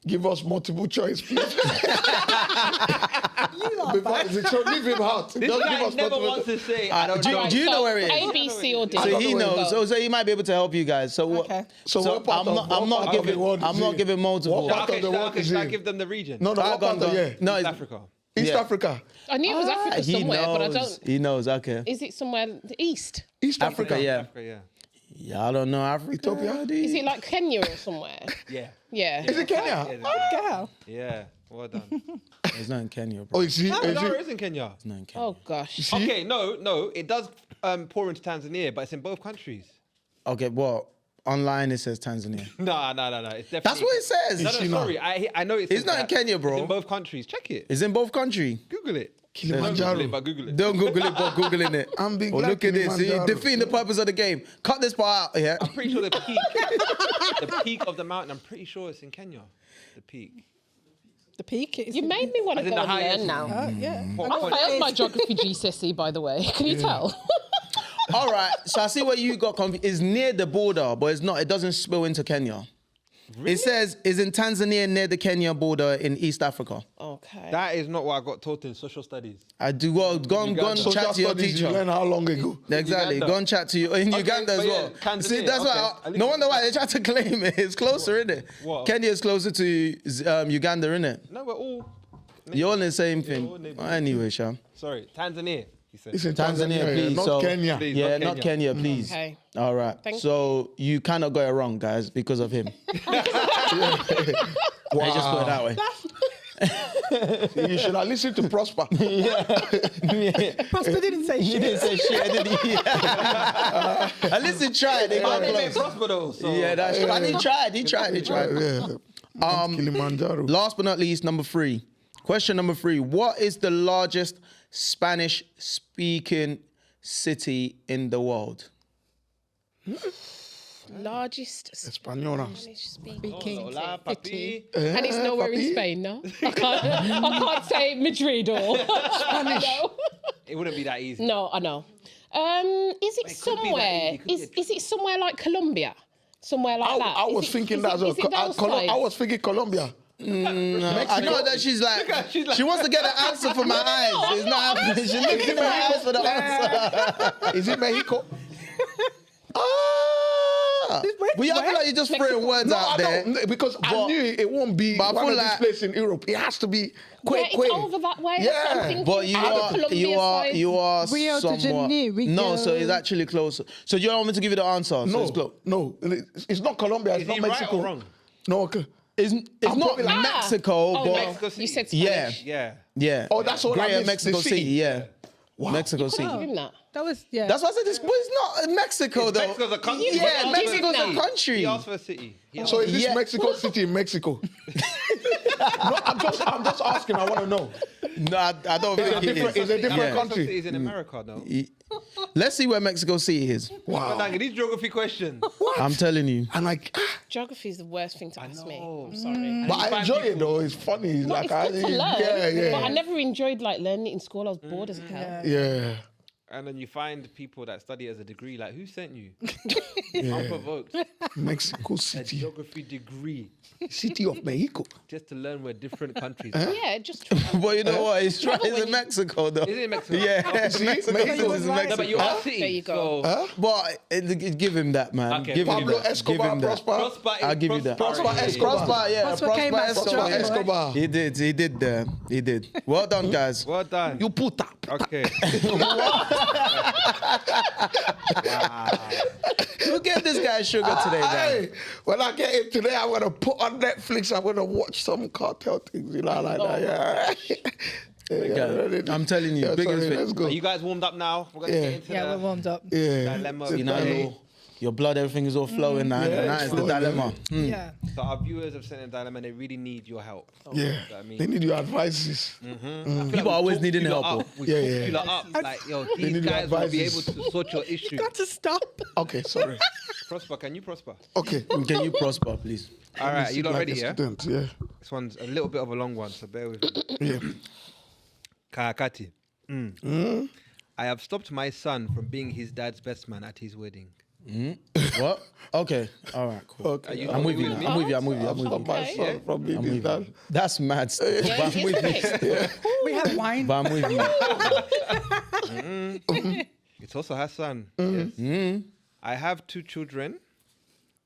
Give us multiple choice, please. Before, leave him out. This Just give guy us never multiple wants to say, I don't do you- know. do you know where it is? A, B, C, or D. So he know where it knows. is. So he might be able to help you guys. So what? Okay. So what part I'm of- not. what I'm not part of giving. the world I'm is not he? giving multiple. What part Okay, of the world is should I he? give them the region? No, what part of, yeah. No, East it's Africa. East Yeah. Africa. I knew it was Africa he somewhere, but I knows. don't. He knows. Okay. Is it somewhere the east? East Africa, Africa. yeah. Africa, yeah. Yeah, I don't know Africa. Ethiopia? Is it like Kenya or somewhere? Yeah. Yeah. Is it Kenya? Girl. Yeah. Well done. It's not in Kenya, bro. Oh, is he? No, Is no, he? it is in Kenya. It's not in Kenya. Oh gosh. Okay, no, it does pour into Tanzania, but it's in both countries. Okay, well, online it says Tanzania. No, it's definitely. That's what it says. No, sorry, I know It's not in Kenya, bro. It's in both countries. Check it. It's in both countries. Google it. Kilimanjaro. Don't Google it, but Google it. Don't Google it, but Googling it. I'm being Oh, glad look at this. You're Kilimanjaro. defeating the purpose of the game. Cut this part out. Yeah. I'm pretty sure the peak of the mountain, I'm pretty sure it's in Kenya. The peak. The peak. Is You made me want As to in go the and highest- learn now. Yeah. I failed my geography GCSE, by the way. Can you tell? All right. So I see where you got confused. It's near the border, but it's not. It doesn't spill into Kenya. It says it's in Tanzania near the Kenya border in East Africa. Okay. That is not what I got taught in social studies. I do. Well, go and Social chat to your studies you teacher. learned how long ago? Exactly. Uganda. Go and chat to you in Okay, Uganda as but yeah, well. Tanzania, See, that's okay. why. At least No wonder why they try to claim it. It's closer, isn't it? What? Kenya is closer to Uganda, isn't it? No, we're all. You're all in the same all thing. neighbours. Anyway, Sham. Sorry, Tanzania. He said. It's in Tanzania, Tanzania, please. not so, Kenya. Please, Yeah, not not Kenya, please. Okay. All right. Thank so you kind of got it wrong, guys, because of him. I just put it that way. You should have listened to Prosper. Prosper didn't say He shit. didn't say shit, did he? At least he tried. They got They made close. prosper though. So. Yeah, that's true. And he tried. He tried. Yeah. Kilimanjaro. Last but not least, number 3. Question number 3. What is the largest Spanish-speaking city in the world? Largest Española. Spanish-speaking Hola, city. papi. And it's nowhere in papi. Spain, no? I can't say Madrid or Spanish. It wouldn't be that easy. No, I know. Is it could be that somewhere? easy, could be Is it somewhere like Colombia? Somewhere like that? I Is was it- thinking is that it- as well. is it those sides? I was thinking Colombia. I know that she's like, she wants to get an answer for my eyes. It's not happening. She's looking at my eyes for the answer. Is it Mexico? Well, I feel like you're just throwing words No, out I there. don't, because I But- knew it won't be but I one feel of these like- places in Europe. It has to be Yeah, quick. it's over that way. That's what I'm Yeah. thinking. But you Out of are Colombia side. Rio to somewhat. Janeiro. No, so it's actually closer. So you don't want me to give you the answer? So it's close. No, it's not Colombia. It's Is not he right Mexico. or wrong? No, okay. It's I'm not probably like- Mexico, Oh, but no. Mexico City. You said Yeah. Spanish. Yeah. yeah. Oh, that's all I Greater missed, Mexico the City, city. yeah. Mexico City. Give him that. That was, yeah. That's why I said this boy's not in Mexico, though. Mexico's a country. Yeah, Give Mexico's him a that. country. He asked for a city. So is this Yeah. Mexico City in Mexico? No, I'm just asking. I want to know. No, I don't think it is. It's a different Yeah. country. City is in America, though. Let's see where Mexico City is. Wow. Like, these geography questions. I'm telling you. And like, Geography is the worst thing to ask me. know. I'm sorry. but I enjoy it though. It's funny. It's Well, like, it's good to learn, but I yeah. never enjoyed like learning it in school. I was bored as hell. Yeah. And then you find people that study as a degree, like, who sent you? Unprovoked. Mexico A City. geography degree. City of Mexico. Just to learn where different countries are. Yeah, just But you know what? It's in Mexico, though. Is it in Mexico? Yeah, See? Mexico Mexico is is in right. No, but you Mexico. are city. There you go. So But give him that, man. Okay. Give him Pablo that. Escobar, Give him that. Prosper. Prosper is I'll give you that. Prosper Escobar. Prosper, yeah. Prosper came back Escobar. strong, Prosper Escobar. He did there. He did. Well done, guys. well done. You put that. Okay. Who gave this guy sugar today, man? Hey, when I get it today, I'm gonna put on Netflix. I'm gonna watch some cartel things, you know, like that. Yeah. I'm telling you, Yeah, big sorry, respect. let's go. Are you guys warmed up now? We're going to get into Yeah, the we're warmed up. Yeah. dilemma. You of know, the day. your blood, everything is all flowing now. Yeah, That is the flowing, dilemma. Yeah. So our viewers have sent a dilemma and they really need your help. Yeah. You know what I mean? They need your advices. People are always needing help. Up. We Yeah, talk yeah. you lot up. Like, yo, need these your guys will be advices. able to sort your issue. Got to stop. Okay, sorry. Prosper, can you prosper? Okay. Can you prosper, please? All right, you lot Like ready, a yeah? student, yeah. This one's a little bit of a long one, so bear with me. Yeah. Kakati. I have stopped my son from being his dad's best man at his wedding. What? Okay. All right, cool. Okay. Are you I'm with you. me? I'm with you. I'm with you. I'm with Stop you. my son from being his dad. That's mad stuff. But I'm with you. We have wine. But I'm with you. It's also her son. Yes. I have 2 children,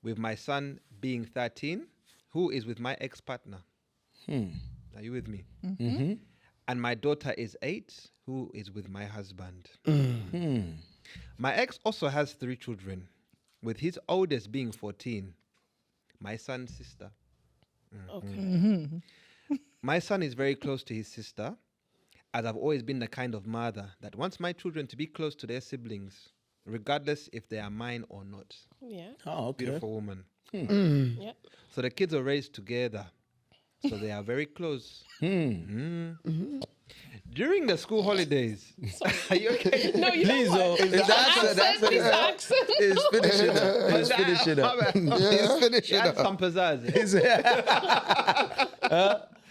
with my son being 13, who is with my ex-partner. Are you with me? And my daughter is 8, who is with my husband. My ex also has 3 children, with his oldest being 14, my son's sister. Okay. My son is very close to his sister, as I've always been the kind of mother that wants my children to be close to their siblings, regardless if they are mine or not. Yeah. Oh, okay. Beautiful woman. Yeah. So the kids are raised together, so they are very close. During the school holidays, are you okay? No, you Please, know what? it's the accent. It's the accent. It's finishing up. It's finishing up. It's finishing Add up. some pizzazz.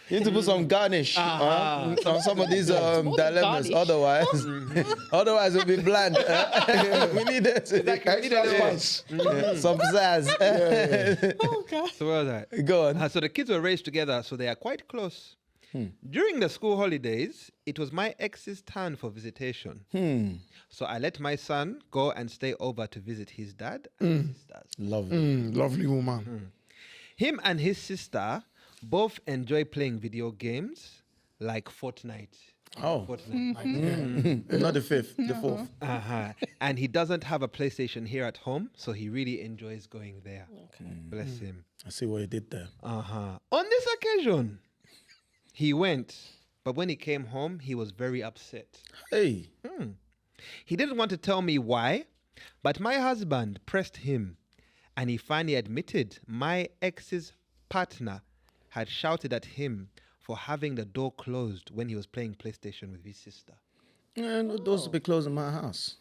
You need to put some garnish on some of these more than dilemmas. garnish. Otherwise it'll be bland. We need it. Extra spice. Some pizzazz. So where was I? Go on. So the kids were raised together, so they are quite close. During the school holidays, it was my ex's turn for visitation. So I let my son go and stay over to visit his dad and sisters. Lovely. Lovely woman. Him and his sister both enjoy playing video games like Fortnite. Oh. Fortnite. Not the fifth, the fourth. And he doesn't have a PlayStation here at home, so he really enjoys going there. Bless him. I see what you did there. On this occasion, he went, but when he came home, he was very upset. Hey. He didn't want to tell me why, but my husband pressed him, and he finally admitted my ex's partner had shouted at him for having the door closed when he was playing PlayStation with his sister. No doors to be closed in my house.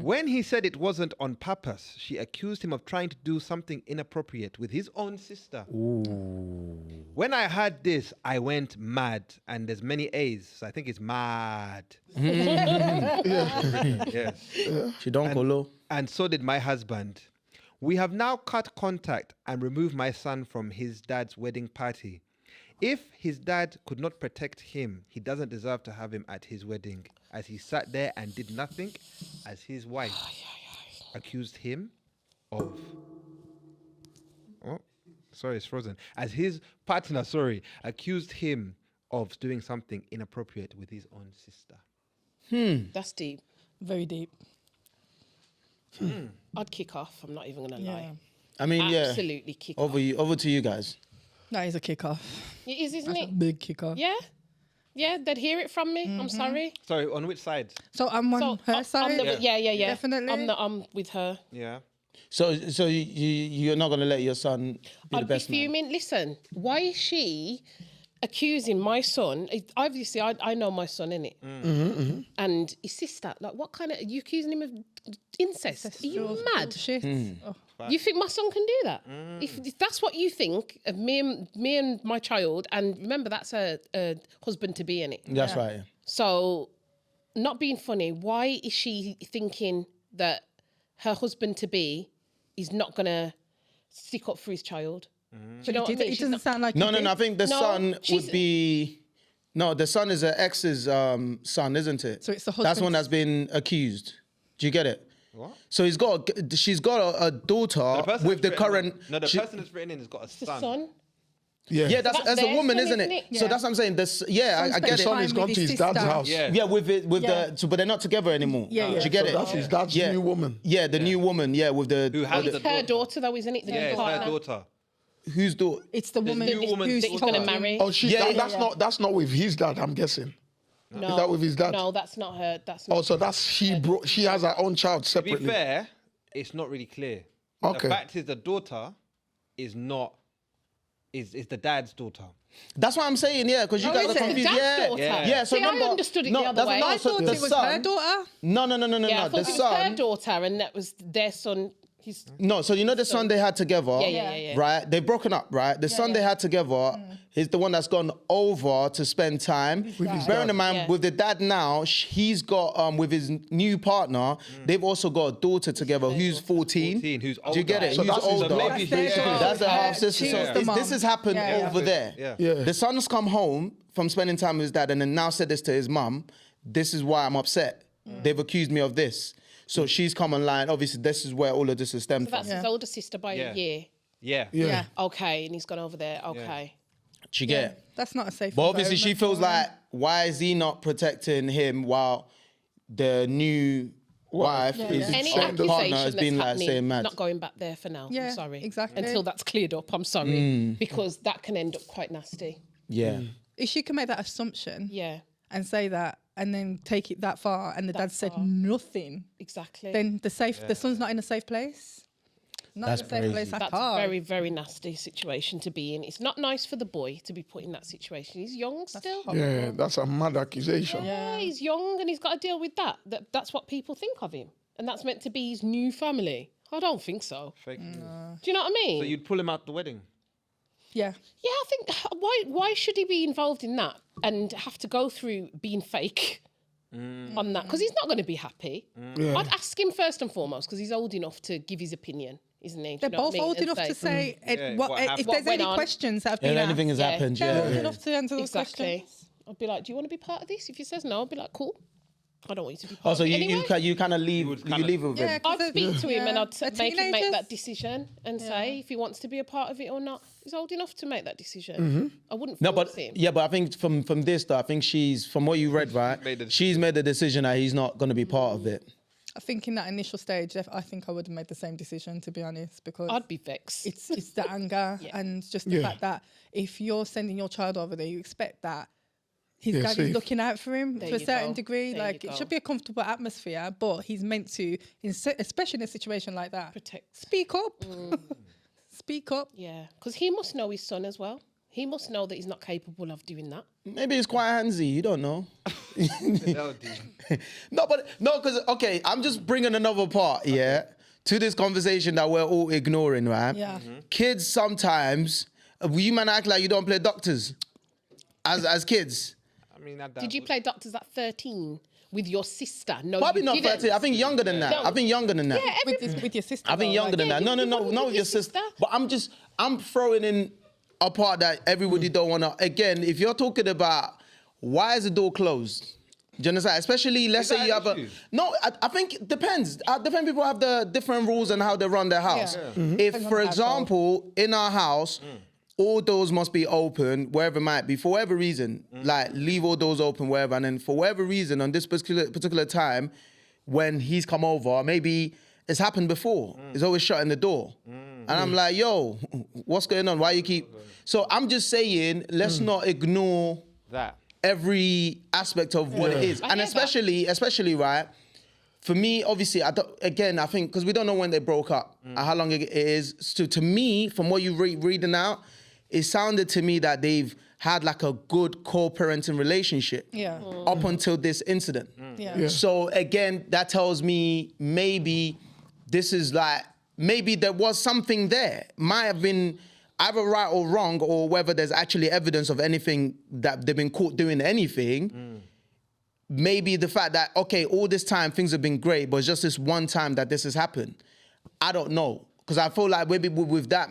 When he said it wasn't on purpose, she accused him of trying to do something inappropriate with his own sister. When I heard this, I went mad, and there's many A's, so I think it's mad. Yes. She don't go low. And so did my husband. We have now cut contact and removed my son from his dad's wedding party. If his dad could not protect him, he doesn't deserve to have him at his wedding, as he sat there and did nothing, as his wife accused him of... Oh, sorry, it's frozen. As his partner, accused him of doing something inappropriate with his own sister. That's deep. Very deep. I'd kick off. I'm not even gonna lie. I mean, Absolutely kick off. Over to you guys. That is a kick-off. It is, isn't That's a it? big kick-off. Yeah. Yeah, they'd hear it from me. I'm sorry. Sorry, on which side? So I'm on her side. Yeah. Definitely. I'm with her. Yeah. So you're not gonna let your son be the I'd best be man? fuming. Listen, why is she accusing my son? Obviously, I know my son, innit? And his sister. Like, what kind of... Are you accusing him of incest? Are you mad? Shit. Oh. You think my son can do that? If that's what you think of me and my child, and remember, that's a husband-to-be, innit? That's right. Yeah. So, not being funny, why is she thinking that her husband-to-be is not going to stick up for his child? Do you know what I mean? It doesn't sound like No. you did. I think the son would be. No, the son is an ex's son, isn't it? So it's the That's one husband's- that's been accused. Do you get it? What? So she's got a daughter with the current. No, the person that's written in has got a The son. son? Yeah, that's That's as a their woman, son, isn't isn't it? it? So Yeah. that's what I'm saying. I get The it. son has with gone his to his dad's sister. house. Yeah. Yeah, with Yeah. but they're not together anymore. Yeah, Do yeah. you get So it? that's his dad's new woman. Yeah, the new woman. Yeah, with the Who has It's the her daughter. daughter, though, isn't it? The Yeah, new it's her partner. daughter. whose daughter? It's the woman new woman who's That he's told going to him. marry. Oh, Yeah, that's not with his dad, I'm guessing. No, Is that with his dad? No, that's not her. That's not. Oh, so that's she has her own child To be separately. fair, it's not really clear. Okay. The fact is the daughter is not... is the dad's daughter. That's what I'm saying. Yeah, because you guys is are it? confused. Dad's Yeah, daughter? yeah. So See, I remember, understood it the other that's way. not- I so thought the it was son, her daughter. No. Yeah, I The thought it was her son. daughter, and that was their son. No, so you know the son they had together, Yeah. right? They've broken up, right? The son they had together is the one that's gone over to spend time. Bearing in mind, Yeah. with the dad now, he's got with his new partner. They've also got a daughter together who's 14. 14, who's Do you get older. it? So who's that's his older? daughter. Maybe That's their she's- daughter. That's a half sister. She's So the this mum. has happened Yeah. over there. Yeah. The son's come home from spending time with his dad and then now said this to his mum. This is why I'm upset. They've accused me of this. So she's come online. Obviously, this is where all of this has stemmed So that's from. his older sister by Yeah. a year. Yeah. Yeah. Okay, and he's gone over there. Okay. Do you get it? That's not a safe. But obviously, she environment feels for him. like, why is he not protecting him while the new wife is Any Same partner accusation has that's been like happening, saying mad? not going back there for now. Yeah, I'm sorry. exactly. Until that's cleared up, I'm sorry. Because that can end up quite nasty. Yeah. If she can make that assumption Yeah, and say that, and then take it that far, and the dad said nothing, exactly. then the son's not in a safe place. Not That's in a safe crazy. place at That's all. a very, very nasty situation to be in. It's not nice for the boy to be put in that situation. He's young still. Yeah, that's a mad accusation. Yeah, he's young and he's got to deal with that. That's what people think of him. And that's meant to be his new family. I don't think so. Fake news. Do you know what I mean? So you'd pull him out the wedding? Yeah. Yeah, I think why should he be involved in that and have to go through being fake on that? Because he's not going to be happy. Yeah. I'd ask him first and foremost because he's old enough to give his opinion, isn't he? Do They're you know what both I mean? old And enough to say what if happened. there's What went any on. questions that have If been anything asked, has happened, they're old yeah. enough to answer those Exactly. questions. I'd be like, do you want to be part of this? If he says no, I'd be like, cool. I don't want you to be part Oh, of so it you anyway. you kind of leave would you kinda- leave it with Yeah, him. 'cause I'd speak to him and I'd they're make him make teenagers. that decision and say if he wants to be a part of it or not. He's old enough to make that decision. Mm-hmm. I wouldn't No, force but him. yeah, but I think from this though, I think she's from what you read, right? She's made the decision that he's not going to be part of it. I think in that initial stage, I think I would have made the same decision, to be honest, because I'd be vexed. it's the anger Yeah. and just the Yeah. fact that if you're sending your child over there, you expect that his Yeah, dad safe. is looking out for him There to a you certain go. degree. There Like you it go. should be a comfortable atmosphere, but he's meant to, especially in a situation like that, Protect. speak up. Speak up. Yeah, because he must know his son as well. He must know that he's not capable of doing that. Maybe it's quite handsy. You don't know. That'll do. No, because okay, I'm just bringing another part, yeah, to this conversation that we're all ignoring, right? Yeah. Kids sometimes, you man act like you don't play doctors as kids. I mean, Did you play doctors at 13 with your sister? No, Probably you not didn't. 13. I think younger than that. No. I think younger than that. Yeah, With your sister. I think though, younger like- than that. No, you not wouldn't with your sister. But I'm throwing in a part that everybody don't want to. Again, if you're talking about why is the door closed? Do you understand? Especially, let's Is say you that have an a... issue? No, I think it depends. Different people have the different rules and how they run their house. Yeah. If, Depends on for the household. example, in our house, all doors must be open, wherever it might be, for whatever reason. Like, leave all doors open, wherever. And then for whatever reason, on this particular time, when he's come over, maybe it's happened before. He's always shutting the door. And I'm like, yo, what's going on? Why you keep... So I'm just saying, let's not ignore that. every aspect of what it is. And especially, right, for me, obviously, I think, because we don't know when they broke up, how long it is. So to me, from what you reading out, it sounded to me that they've had like a good co-parenting relationship up until this incident. So again, that tells me maybe this is like, maybe there was something there. Might have been either right or wrong, or whether there's actually evidence of anything that they've been caught doing anything. Maybe the fact that, okay, all this time things have been great, but it's just this one time that this has happened. I don't know. Because I feel like maybe with that,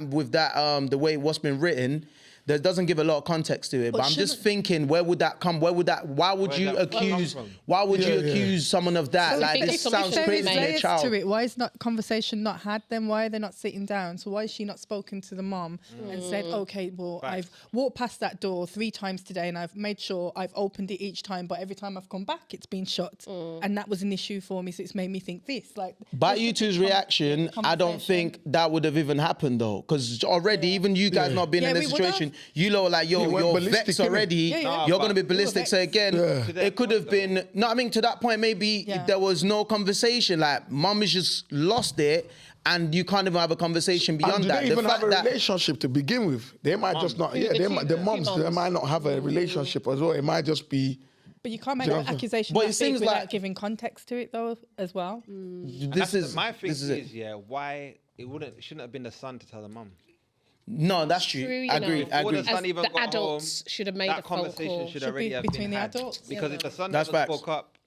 the way what's been written, that doesn't give a lot of context to it. But I'm just thinking, where would that come? Why would you accuse someone of that? So like, this sounds crazy to a child. To it. Why is not conversation not had then? Why are they not sitting down? So why is she not spoken to the mom and said, okay, well, I've walked past that door 3 times today and I've made sure I've opened it each time, but every time I've come back, it's been shut. And that was an issue for me, so it's made me think this. Like, by you two's reaction, I don't think that would have even happened though. Because already, even you guys not being in this situation, you know, like you're vexed already. You're going to be ballistic. So again, it could have been. No, I mean to that point, maybe there was no conversation. Like mum has just lost it, and you can't even have a conversation beyond that. They even have a relationship to begin with. They might just not. The moms. They might not have a relationship as well. It might just be. But you can't make an accusation that big without giving context to it, though, as well. My thing is why it shouldn't have been the son to tell the mum. No, that's true. I agree. The adults should have made that a phone conversation call. should already have between been the had. adults. Because if the son doesn't spoke up,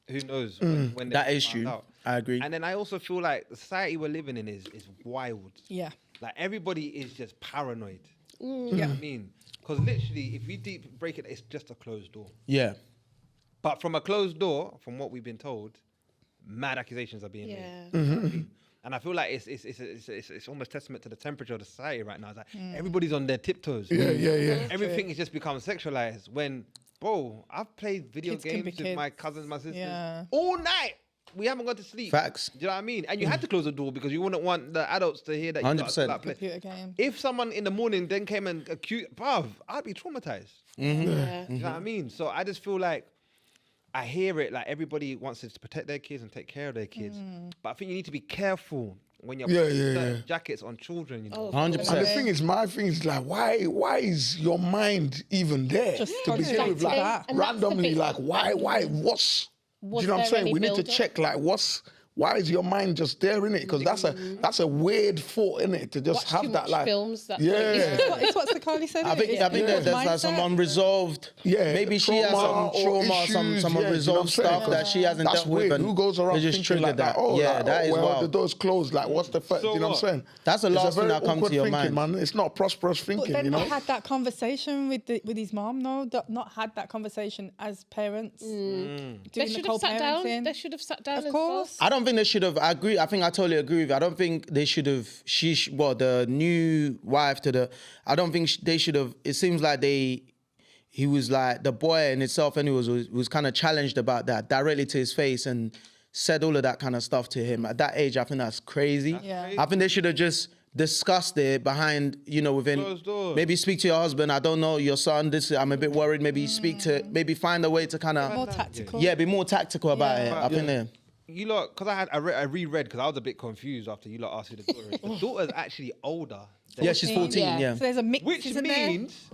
who knows when that is true. Out. I agree. And then I also feel like the society we're living in is wild. Yeah. Like everybody is just paranoid. You know what I mean? Because literally, if we deep break it, it's just a closed door. Yeah. But from a closed door, from what we've been told, mad accusations are being made. And I feel like it's almost testament to the temperature of the society right now. It's like everybody's on their tiptoes. Everything has just become sexualized. When, bro, I've played video games with my cousins, my sisters, all night. We haven't gone to sleep. Facts. Do you know what I mean? And you had to close the door because you wouldn't want the adults to hear that. 100%. Computer game. If someone in the morning then came and accused, bruv, I'd be traumatized. Do you know what I mean? So I just feel like I hear it, like everybody wants to protect their kids and take care of their kids. But I think you need to be careful when you're putting jackets on children. You know? 100%. And the thing is, my thing is like, why is your mind even there Just to begin with? Like randomly, like why? Do you know what I'm saying? We need to check like why is your mind just there in it? Because that's a weird thought in it to just have that like films. It's what Sakali said. I think there's like some unresolved. Maybe she has some trauma, some unresolved stuff that she hasn't dealt with. Who goes around just thinking like that? That is wild. The door's closed. Like what's the fact? So you know what I'm saying? That's the last thing that comes to your mind, man. It's not prosperous thinking. But then you know. they had that conversation with his mom. No, not had that conversation as parents. They should have sat down. They should have sat down. Of course. I don't think they should have. I agree. I think I totally agree with you. I don't think they should have. The new wife I don't think they should have. It seems like he was like the boy in itself, and he was kind of challenged about that directly to his face and said all of that kind of stuff to him. At that age, I think that's crazy. I think they should have just discussed it behind, within, maybe speak to your husband. I don't know, your son, I'm a bit worried. Maybe maybe find a way to kind of. More tactical. Yeah, be more tactical about it. I think You lot, because I reread because I was a bit confused after you lot asked who the daughter is. The daughter's actually older. Yeah, she's 14, So there's a mix, Which isn't means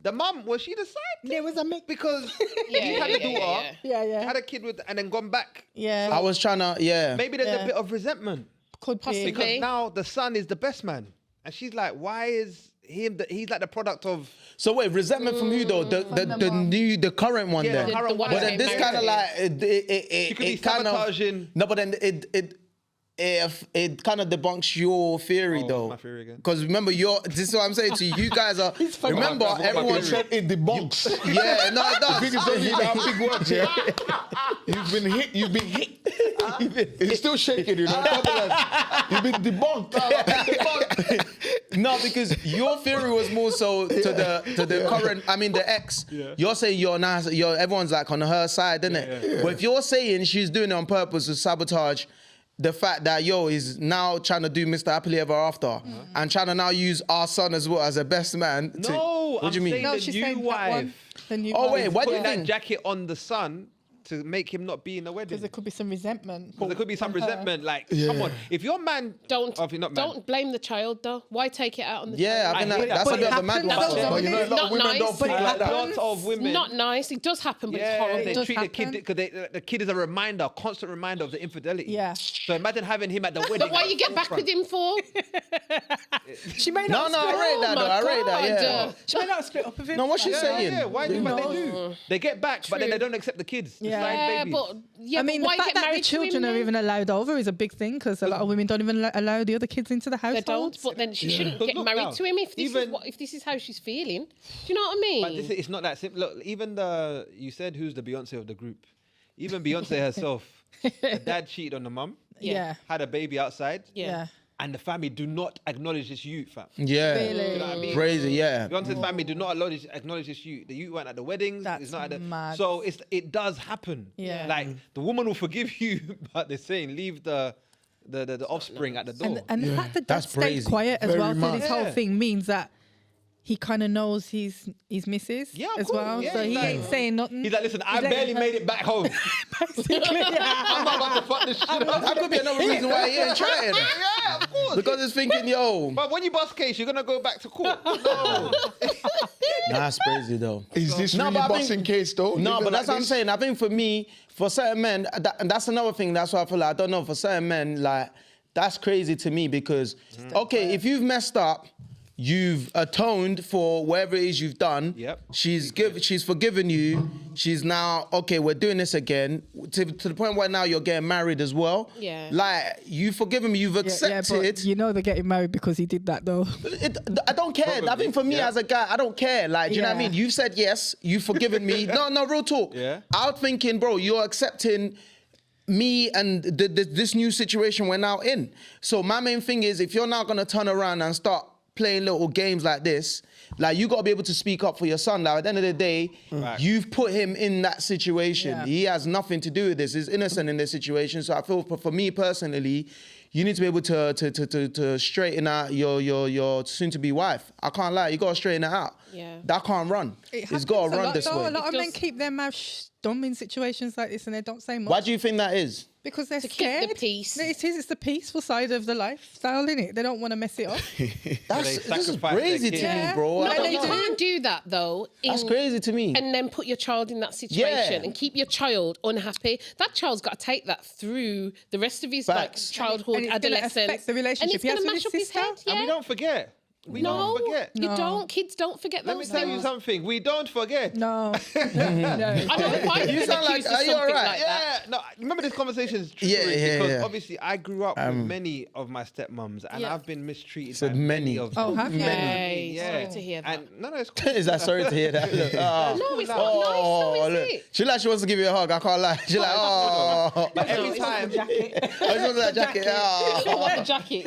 the mum, was she the side? there was a mix. Because he had a daughter, had a kid with, and then gone back. I was trying to, Maybe there's a bit of resentment. Could possibly. Because now the son is the best man. And she's like, why is he's like the product of... So wait, resentment from who though? The current one then? The current one. But then this kind of like... She could be sabotaging... No, but then it kind of debunks your theory though. My theory again. Because remember, this is what I'm saying to you. You guys are... remember, everyone said it debunks. Yeah, no, it does. Big is only that big words, yeah? You've been hit. It's still shaking, you know. You've been debunked. No, because your theory was more so to the current, the ex. Yeah. You're saying everyone's like on her side, isn't it? Yeah. But if you're saying she's doing it on purpose to sabotage the fact that he's now trying to do Mr. Happily Ever After and trying to now use our son as well as a best man. No, what do you mean? No, The she's new saying that wife. one. The new Oh, wife. wait, what do you Putting that think? jacket on the son to make him not be in the wedding. Because there could be some resentment. Because there could be some from her. resentment. Like, come on, if your man Don't blame the child though. Why take it out on the Yeah, child? I think I hear that's that. a bit of a mad one. But But you know, a lot of women don't think like that. Lots of women. Not nice. It does happen, but it's horrible. they does treat the kid happen. because the kid is a reminder, constant reminder of the infidelity. Yeah. So imagine having him at the wedding. But why you get back with him for? She may No, not. I split rate up. that though. I rate that, yeah. She may not split up with him. No, what's she saying? Yeah, why do but they No. do? They get back, but then True. they don't accept the kids. the Yeah. signed Yeah, babies. but I mean, but the why fact get that the married to children him are then? even allowed over is a big thing because a lot of women don't even allow the other kids into the They household. don't, but then she shouldn't But get look married now, to him even- if this is how she's feeling. Do you know what I mean? But it's not that simple. Look, even you said who's the Beyonce of the group. Even Beyonce herself, the dad cheated on the mum, Yeah. had a baby outside, Yeah. and the family do not acknowledge this youth, fam. Yeah. Really? You know what I mean? Crazy, yeah. Beyonce's family do not acknowledge this youth. The youth weren't at the weddings. That's it's not at the, mad. So it does happen. Yeah. Like the woman will forgive you, but they're saying leave the offspring at the door. And the fact that dad That's stayed crazy. quiet as Very well through this much. whole Yeah. thing means that he kind of knows his missus Yeah, of as course. well. Yeah, so he he's ain't like- saying nothing. He's like, listen, I letting barely her- made it back home. Basically, yeah. I'm not about to fuck this shit up. That could be another reason why he ain't trying. Yeah, of course. Because it's thinking, yo. But when you bust case, you're gonna go back to court. No. That's crazy though. Is this No, really but I think- busting case though? No, Living but that's like what I'm this? saying. I think for me, for certain men, and that's another thing. That's why I feel like I don't know. For certain men, like that's crazy to me because okay, if you've messed up, you've atoned for whatever it is you've done. Yep. She's forgiven you. She's now okay. We're doing this again to the point where now you're getting married as well. Yeah. Like you've forgiven me. You've Yeah, accepted. but you know they're getting married because he did that though. I don't care. I Probably, think for me yeah. as a guy, I don't care. Like, do you know what I Yeah. mean? You've said yes. You've forgiven me. No, real talk. Yeah. I'm thinking, bro, you're accepting me and this new situation we're now in. So my main thing is, if you're now gonna turn around and start playing little games like this, like you gotta be able to speak up for your son. Like at the end of the day, Right. you've put him in that situation. Yeah. He has nothing to do with this. He's innocent in this situation. So I feel for me personally, you need to be able to straighten out your soon-to-be wife. I can't lie, you gotta straighten it out. Yeah. That can't run. It It's gotta happens a run lot, this though. way. A lot of It men does. keep their mouth dumb in situations like this and they don't say much. Why do you think that is? Because they're To keep the scared. peace. It is. It's the peaceful side of the lifestyle, isn't it? They don't want to mess it up. This is sacrifice crazy their to kids. me, Yeah. bro. No, No, I but don't you they know. do. can't do that though. That's crazy to me. And then put your child in that situation Yeah. and keep your child unhappy. That child's got to take that through the rest of his Facts. childhood, And it's gonna adolescence, affect the relationship and it's he has going to with mash up his his head. sister. Yeah. And we don't forget. We no, don't forget. you No. don't. Kids don't forget Let me those tell you things. something. We don't forget. No. no. I know if I've You been sound like- accused of are you something alright? like that. Yeah, no, remember this conversation is triggering Yeah, because yeah. obviously I grew up with many of my stepmoms and Yeah. I've been mistreated Said by many. of Oh, them. have you? Hey, Yeah. sorry to hear that. And no, it's cool. Is that sorry to hear that? Look, oh. No, it's not nice, though, is look. it? She like she wants to give you a hug. I can't lie. She like, oh. But every time, I just want that jacket. I Oh. want the jacket.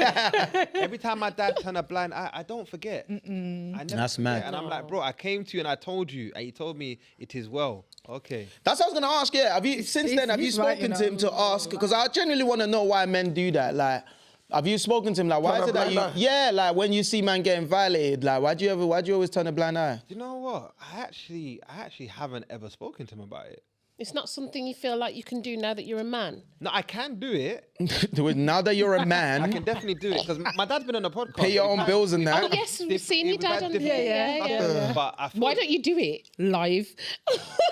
every time my dad turned a blind eye, I don't forget. I never That's forget. mad. And I'm like, bro, I came to you and I told you, and you told me it is well. Okay. That's what I was gonna ask. Yeah, have you since then have you he's right, spoken you to him to ask? Because I genuinely want to know why men do that. Like, have you spoken to him? Like, why Turn is a it that you? blind eye? Yeah, like when you see man getting violated, like why do you always turn a blind eye? You know what? I actually haven't ever spoken to him about it. It's not something you feel like you can do now that you're a man. No, I can do it. Now that you're a I man, can definitely do it because my dad's been on the podcast. pay your own bills and that. Oh yes, we've seen your We've had dad on the different yeah. But I feel Why don't you do it live?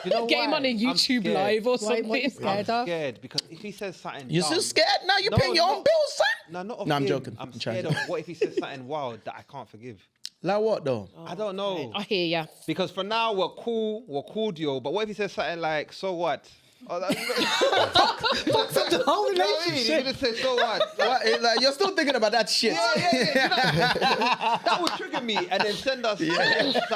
You know Get him why? on a I'm YouTube scared. live or Why- what something. you scared I'm of? scared because if he says something You're dumb, still scared? Now you're No, paying your own not- bills, son? No, not of No, I'm him. joking. I'm I'm scared trying. of what if he says something wild that I can't forgive. Like what though? I don't know. I hear ya. Because for now we're cool, we're cordial. But what if he says something like, "So what"? Oh, that's The whole you know what I mean? You just say, "So what?" What? It's like, you're still thinking about that shit. Yeah. You know, that would trigger me and then send us. So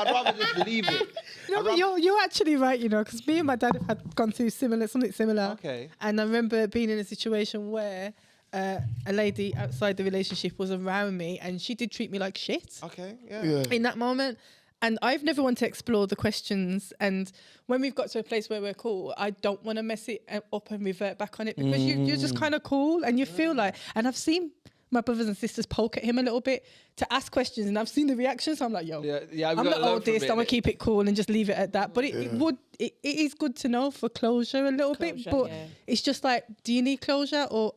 I'd rather just leave it. No, but you're actually right, you know, because me and my dad have had gone through something similar. Okay. And I remember being in a situation where a lady outside the relationship was around me and she did treat me like shit Okay. Yeah. Yeah. in that moment. And I've never wanted to explore the questions. And when we've got to a place where we're cool, I don't want to mess it up and revert back on it because you're just kind of cool and you feel like, and I've seen my brothers and sisters poke at him a little bit to ask questions and I've seen the reactions. So I'm like, yo, I'm not oldest. I'm going to keep it cool and just leave it at that. But it is good to know for closure a little bit. But it's just like, do you need closure or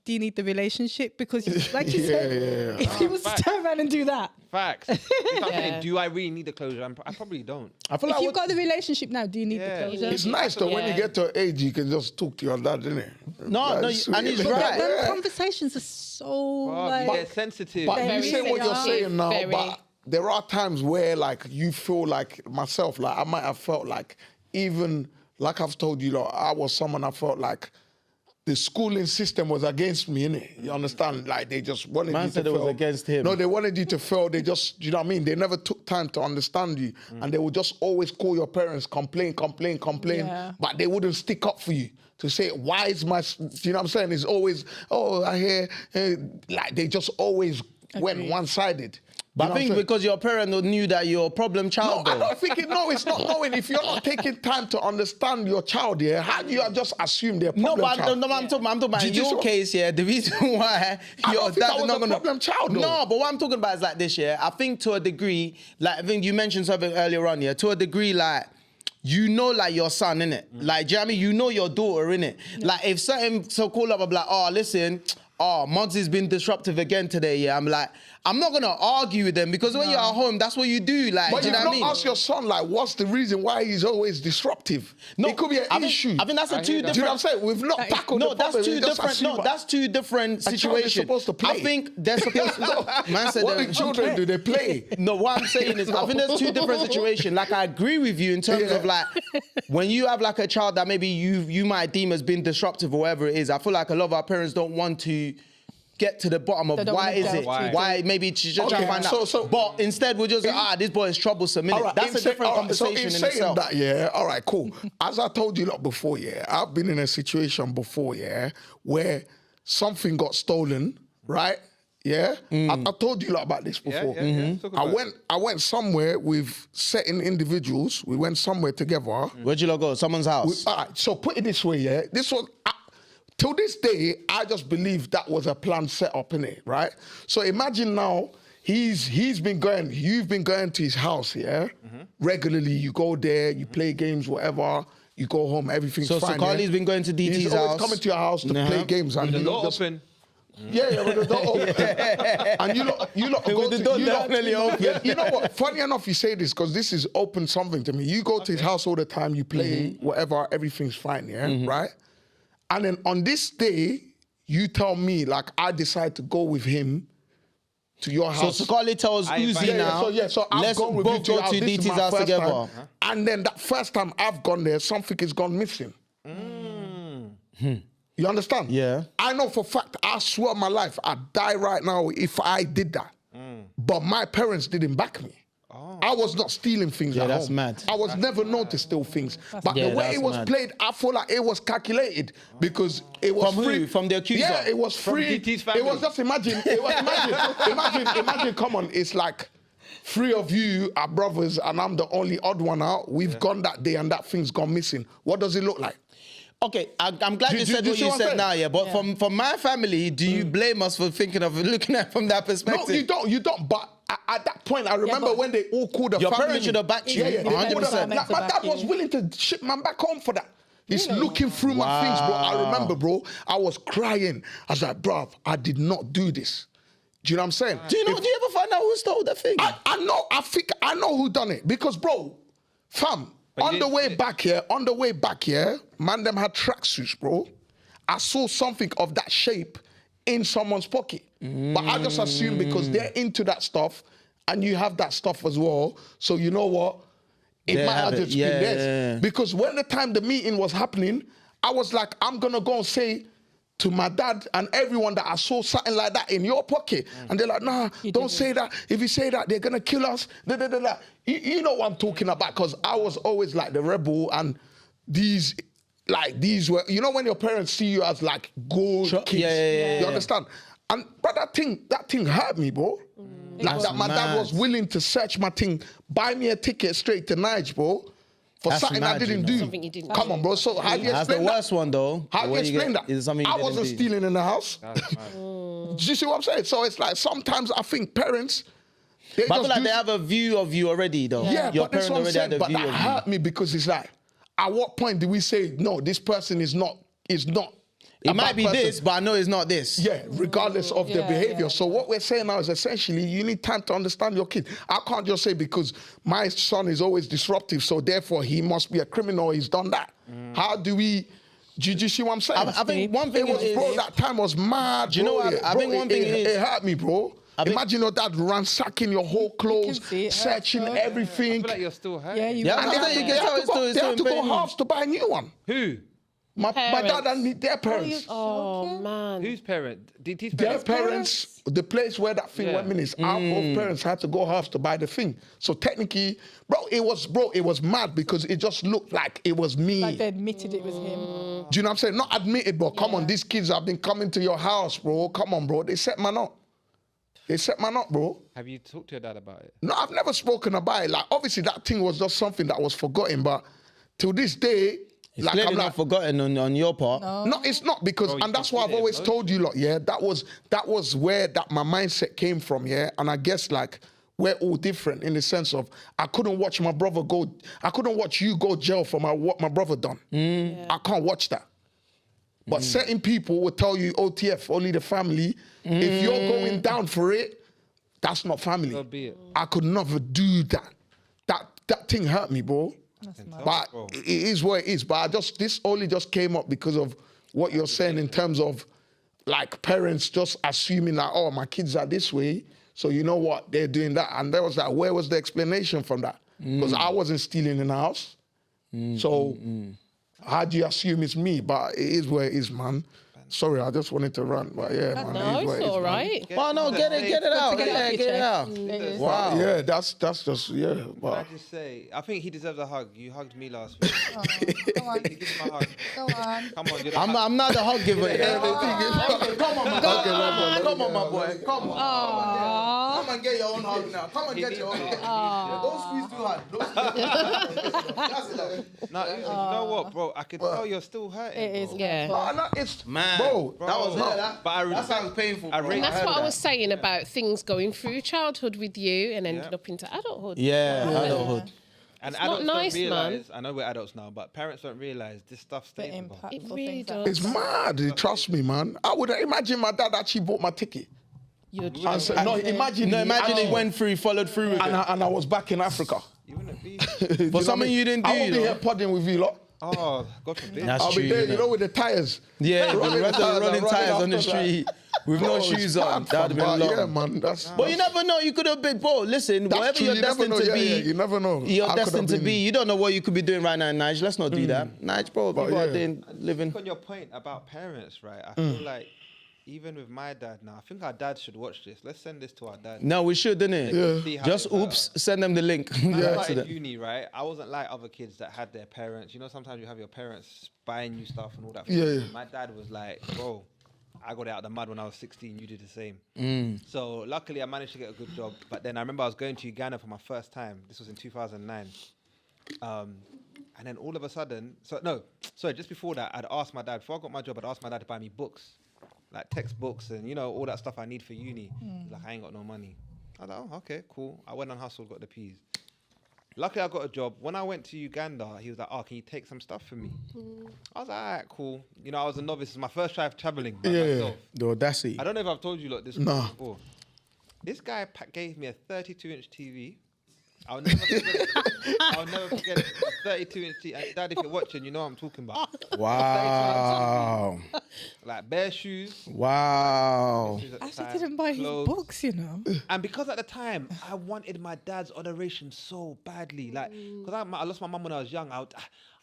do you need the relationship? Because like you said, if he was to turn around and do that. Facts. If I'm saying, do I really need the closure? I probably don't. I feel if like you've got the relationship now, do you need the closure? It's nice though when you get to an age, you can just talk to your dad, isn't it? No, and he's right. Them conversations are so like sensitive. But you say what you're saying now, but there are times where like you feel like myself, like I might have felt like even like I've told you, like, I was someone I felt like the schooling system was against me, innit? You understand? Like they just wanted you to fail. it was against him. No, they wanted you to fail. They just, you know what I mean? They never took time to understand you. And they would just always call your parents, complain. Yeah. But they wouldn't stick up for you to say, why is my, you know what I'm saying? It's always, I hear, like they just always went one-sided. But I think because your parent knew that you're a problem child. No, I don't think it's not knowing. If you're not taking time to understand your child, how do you just assume they're a problem child? I'm talking about in your case, the reason why your dad is not going to... problem child, though. No, but what I'm talking about is like this, I think to a degree, like I think you mentioned something earlier on, to a degree, like, you know, like your son, innit? Like, do you know what I mean? You know your daughter, innit? Like, if something so call up, I'm like, listen, Mods has been disruptive again today, I'm like, I'm not going to argue with them because when you're at home, that's what you do. Like, but do you know what I mean? Ask your son, like, what's the reason why he's always disruptive? No, it could be an issue. I think that's a two different... Do you know what I'm saying? We've not tackled the problem. That's two different situations. Supposed to play. I think they're supposed to... Man said what do children do? They play. No, what I'm saying is, I think there's two different situations. Like, I agree with you in terms of, like, when you have, like, a child that maybe you might deem as being disruptive or whatever it is, I feel like a lot of our parents don't want to get to the bottom of why is it? Why maybe she's just trying to find out. But instead we'll just this boy is troublesome. Right, that's a different conversation in itself. That, all right, cool. As I told you lot before, I've been in a situation before, where something got stolen, right? I told you lot about this before. I went somewhere with certain individuals. We went somewhere together. Where'd you lot go? Someone's house. All right, so put it this way, this was... Till this day, I just believe that was a planned setup, innit, right? So imagine now, you've been going to his house, regularly. You go there, you play games, whatever. You go home, everything's fine. So Carly's been going to DT's house. He's always coming to your house to play games. And with the door open. Yeah, with the door open. And you lot go to... definitely open. You know what? Funny enough you say this, because this has opened something to me. You go to his house all the time, you play, whatever, everything's fine, right? And then on this day, you tell me, like, I decide to go with him to your house. So Carly tells Uzi now, so I've gone with you to your house. This is my house first together. time. And then that first time I've gone there, something has gone missing. You understand? Yeah. I know for a fact, I swear on my life, I'd die right now if I did that. But my parents didn't back me. I was not stealing things at home. That's mad. I was never known to steal things. But the way it was played, I feel like it was calculated because it was from free. Who? From the accuser? Yeah, it was free. It was just imagine, come on, it's like 3 of you are brothers and I'm the only odd one out. We've gone that day and that thing's gone missing. What does it look like? Okay, I'm glad you said what you said now, but from my family, do you blame us for looking at it from that perspective? No, you don't, but at that point, I remember when they all called the family. Your parents should have backed you, 100%. My dad was willing to ship man back home for that. He's looking through my things, bro. I remember, bro, I was crying. I was like, bruv, I did not do this. Do you know what I'm saying? Do you ever find out who stole the thing? I know who done it. Because, bro, fam, on the way back here, man, them had tracksuits, bro. I saw something of that shape in someone's pocket. But I just assume because they're into that stuff and you have that stuff as well, so you know what? It might have just been theirs. Because when the time the meeting was happening, I was like, I'm going to go and say to my dad and everyone that I saw something like that in your pocket. And they're like, nah, don't say that. If you say that, they're going to kill us. You know what I'm talking about, because I was always like the rebel, and these were, you know when your parents see you as like good kids, you understand? And but that thing hurt me, bro. Like that, my dad was willing to search my thing, buy me a ticket straight to Nige, bro. For That's something I mad, didn't you know. do. Something you didn't Come do. on, bro. So how do you That's the explain that? worst one, though. How do you explain that? Is something you I didn't wasn't do. stealing in the house. That's mad. Do you see what I'm saying? So it's like sometimes I think parents, they But I just feel like do- they have a view of you already, though. Yeah, Your but that's parents what I'm already saying. had a But view that of you. hurt me because it's like, at what point do we say, no, this person is not It a might bad be person? this, but I know it's not this. Yeah, regardless of their behavior. So what we're saying now is essentially you need time to understand your kid. I can't just say because my son is always disruptive, so therefore he must be a criminal, he's done that. How do we... Do you see what I'm saying? I think one thing it was, is... bro, that time was mad, Do you know bro. what? I think one thing is... It hurt me, bro. Imagine your dad ransacking your whole clothes, see it, searching hurt, I everything. feel like you're still hurt. Yeah, you Yeah, And they had to, you they can tell had to it's go, still they had to go pain. halves to buy a new one. Who? My dad and their parents. Oh man. Whose parent? DT's Their parents? parents, the place where that thing went in, our both parents had to go halves to buy the thing. So technically, it was mad because it just looked like it was me. Like they admitted it was him. Do you know what I'm saying? Not admitted, but come on, these kids have been coming to your house, bro. Come on, bro. They set man up. They set man up, bro. Have you talked to your dad about it? No, I've never spoken about it. Like, obviously, that thing was just something that was forgotten, but till this day, It's like, clearly I'm not like, forgotten on your part. no, it's not because, Bro, you and that's can why feel I've the always emotion. told you, lot, yeah, that was where my mindset came from, yeah, and I guess like we're all different in the sense of I couldn't watch you go jail for what my brother done. I can't watch that. But certain people will tell you OTF, only the family. If you're going down for it, that's not family. So be it. I could never do that. That thing hurt me, bro. But it is what it is. But this only just came up because of what you're saying in terms of like parents just assuming like, oh, my kids are this way, so you know what, they're doing that. And there was like, where was the explanation from that? Because I wasn't stealing in the house. So how do you assume it's me? But it is where it is, man. Sorry, I just wanted to run, but yeah, man. No, it is where it's it is, all man. right. Oh, no, get it out. get it off your Get it out. chest. Wow. Yeah, that's just, yeah. Can I But just say, I think he deserves a hug. You hugged me last week. Go on. Give him a hug. Go on. Come on, you're the I'm not the hug giver. come on, Come on, my boy. Come on. Come and get your own hug now. Come and get your own hug. Don't squeeze too hard. That's it. No, you know what, bro? I can tell you're still hurting. It is. bro. Yeah. no, it's Man, bro. that was But I that sounds painful. Bro. And that's heard what I that. was saying about things going through childhood with you and ended up into adulthood. Yeah, adulthood. And It's adults not nice, don't man. realize, I know we're adults now, but parents don't realize this stuff The stays with us. impact. It really does. It's mad. Trust me, man. I would imagine my dad actually bought my ticket. You're And said, no, imagine. No, imagine he it went through, followed through with it. and I was back in Africa. You wouldn't be. For something you didn't do, I won't be you here know. podding with you lot. Oh, God forbid. That's I'll true. be there, you you know, with the tires. Yeah, Running the rest of the rolling running tires on the after that. street with no Bro, shoes it's on. mad, That would have fam, been but long. Yeah, man. That's But you never know. You could have been, bro. Listen, That's whatever true, you're you never destined know, to yeah, be, yeah, you never know. You're I could have destined to been- be. You don't know what you could be doing right now, Nige. Let's not do that, Nige, bro. But People are yeah. doing living. On your point about parents, right? I feel like even with my dad now, I think our dad should watch this. Let's send this to our dad. No, we should, didn't it? See how Just it's set oops, send them the link. When I Yeah, to started them. uni, right? I wasn't like other kids that had their parents. You know, sometimes you have your parents buying you stuff and all that. Yeah. My dad was like, bro, I got it out of the mud when I was 16. You did the same. So luckily, I managed to get a good job. But then I remember I was going to Uganda for my first time. This was in 2009. And then all of a sudden, just before that, I'd asked my dad, before I got my job, I'd asked my dad to buy me books, like textbooks and, you know, all that stuff I need for uni. He's like, I ain't got no money. I was like, oh, okay, cool. I went on hustle, got the P's. Luckily, I got a job. When I went to Uganda, he was like, oh, can you take some stuff for me? I was like, all right, cool. You know, I was a novice. It's my first try of traveling by myself. The audacity. I don't know if I've told you this before. This guy gave me a 32-inch TV. I'll never forget it. A 32-inch TV. And Dad, if you're watching, you know what I'm talking about. Wow. Like bare shoes. Wow. shoes at the Actually, time, didn't buy his clothes. books, you know. And because at the time, I wanted my dad's adoration so badly. Like, because I lost my mum when I was young.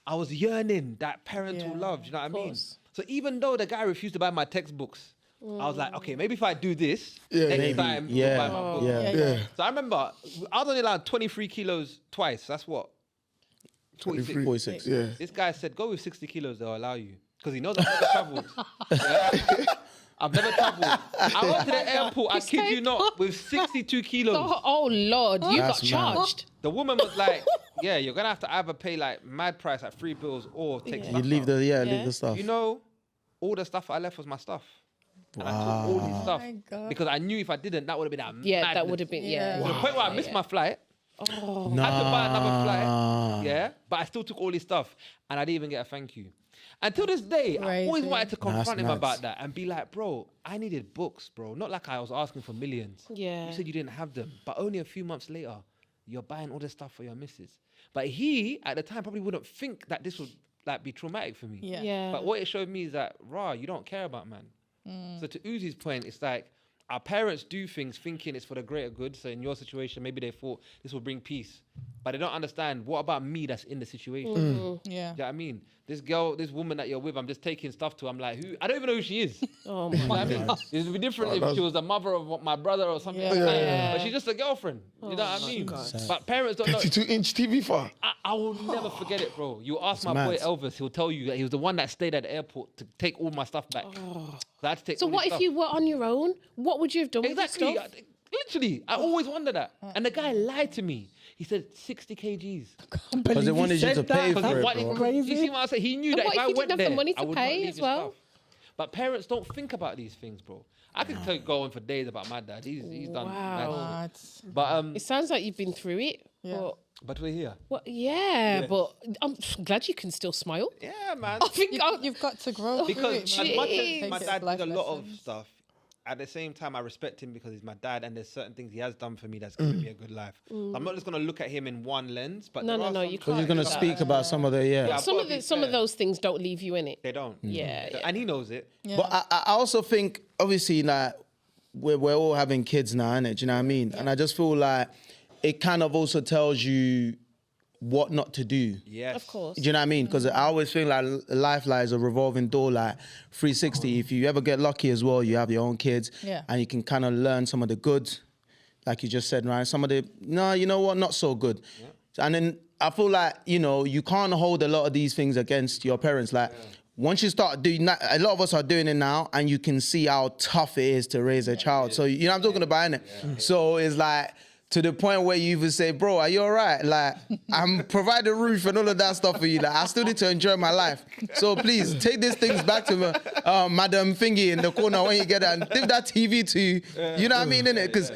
I was yearning that parental love. Do you know what I mean? So even though the guy refused to buy my textbooks, I was like, okay, maybe if I do this, next time he'll buy my books. Yeah. So I remember, I was only allowed 23 kilos twice. That's what? 26. 46. Yeah. This guy said, go with 60 kilos, they'll allow you. Because he knows I've never traveled. Yeah? I've never travelled. I went to the airport, I kid you not, with 62 kilos. Oh Lord, you got That's mad. charged. The woman was like, yeah, you're going to have to either pay like mad price, like 3 bills, or take You stuff leave out. the stuff. You know, all the stuff I left was my stuff. And I took all this stuff. my God. Because I knew if I didn't, that would have been a Yeah, that madness. would have been, Yeah. To the point where I missed my flight. I had to buy another flight. Yeah. But I still took all this stuff. And I didn't even get a thank you. Until this day, I always Crazy. wanted to confront him nuts. about that and be like, bro, I needed books, bro. Not like I was asking for millions. Yeah. You said you didn't have them. But only a few months later, you're buying all this stuff for your missus. But he, at the time, probably wouldn't think that this would like be traumatic for me. Yeah. Yeah. But what it showed me is that, you don't care about man. So to Uzi's point, it's like our parents do things thinking it's for the greater good. So in your situation, maybe they thought this will bring peace. But they don't understand, what about me that's in the situation? Yeah. Do you know what I mean? This girl, this woman that you're with, I'm just taking stuff to. I'm like, who? I don't even know who she is. Oh You know my what I mean? It would be different if she was the mother of my brother or something like that. Yeah. But she's just a girlfriend. You know what I mean? But parents don't know. 32-inch TV for. I will never forget it, bro. You ask my mad. boy Elvis, he'll tell you that he was the one that stayed at the airport to take all my stuff back. I had to take So all what his if stuff. you were on your own? What would you have done Exactly. with your stuff? Literally, I always wonder that. And the guy lied to me. He said 60 kgs. Because they wanted you to pay for it, What- bro. you see what I say? He knew And that what if if I he went didn't have the there, money to I would not pay leave as his well? stuff. But parents don't think about these things, bro. I could go on for days about my dad. He's done. Wow. mad shit. But It sounds like you've been through it. Yeah. but we're here. But but I'm glad you can still smile. Yeah, man. I think You've got to grow Because through it, as much man. as my Take dad life did a lot of lessons. stuff, at the same time I respect him because he's my dad and there's certain things he has done for me that's given me a good life. So I'm not just gonna look at him in one lens, but No, there are no, some you things can't You're going to do that. speak about some of the, I've some gotta of be some of fair. those things don't leave you in it. They don't. Yeah, yeah. And he knows it. Yeah. But I also think, obviously, like, we're all having kids now, innit? Do you know what I mean? And I just feel like it kind of also tells you what not to do. Yes. Of course. Do you know what I mean? Because I always feel like life lies a revolving door, like 360. If you ever get lucky as well, you have your own kids, Yeah. and you can kind of learn some of the good, like you just said, right? Some of the, no, you know what, not so good. And then I feel like, you know, you can't hold a lot of these things against your parents. Like, once you start doing that, a lot of us are doing it now, and you can see how tough it is to raise a child. So, you know what I'm talking about, innit? So it's like, to the point where you even say, bro, are you all right? Like, I'm providing a roof and all of that stuff for you. Like, I still need to enjoy my life. So please, take these things back to Madam Thingy in the corner when you get that, and give that TV to you. You know what I mean, innit? Because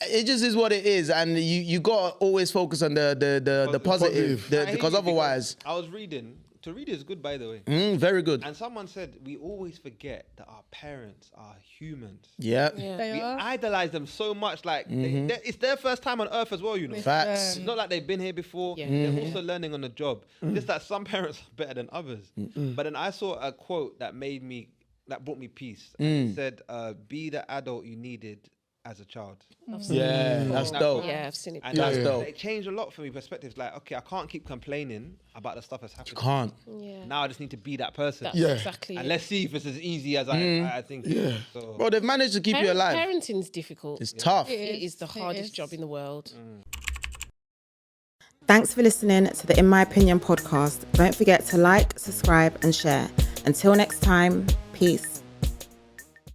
it just is what it is. And you got to always focus on the positive. I hate Because you otherwise, I was reading. To read is good, by the way. very good. And someone said we always forget that our parents are humans. Yeah. They We are. idolize them so much, like it's their first time on earth as well, you know. Facts. It's not like they've been here before. Yeah. They're also learning on the job. Just that some parents are better than others. But then I saw a quote that brought me peace. And it said, "Be the adult you needed as a child." Yeah, that's dope. Yeah, I've seen it. And That's dope. it changed a lot for me. Perspectives like, okay, I can't keep complaining about the stuff that's happening. Can't. Yeah. Now I just need to be that person. That's Yeah. exactly And it. let's see if it's as easy as I think. Yeah. So, Bro, they've managed to keep you alive. Parenting's difficult. It's tough. It is the It hardest is. job in the world. Thanks for listening to the In My Opinion podcast. Don't forget to like, subscribe, and share. Until next time, peace.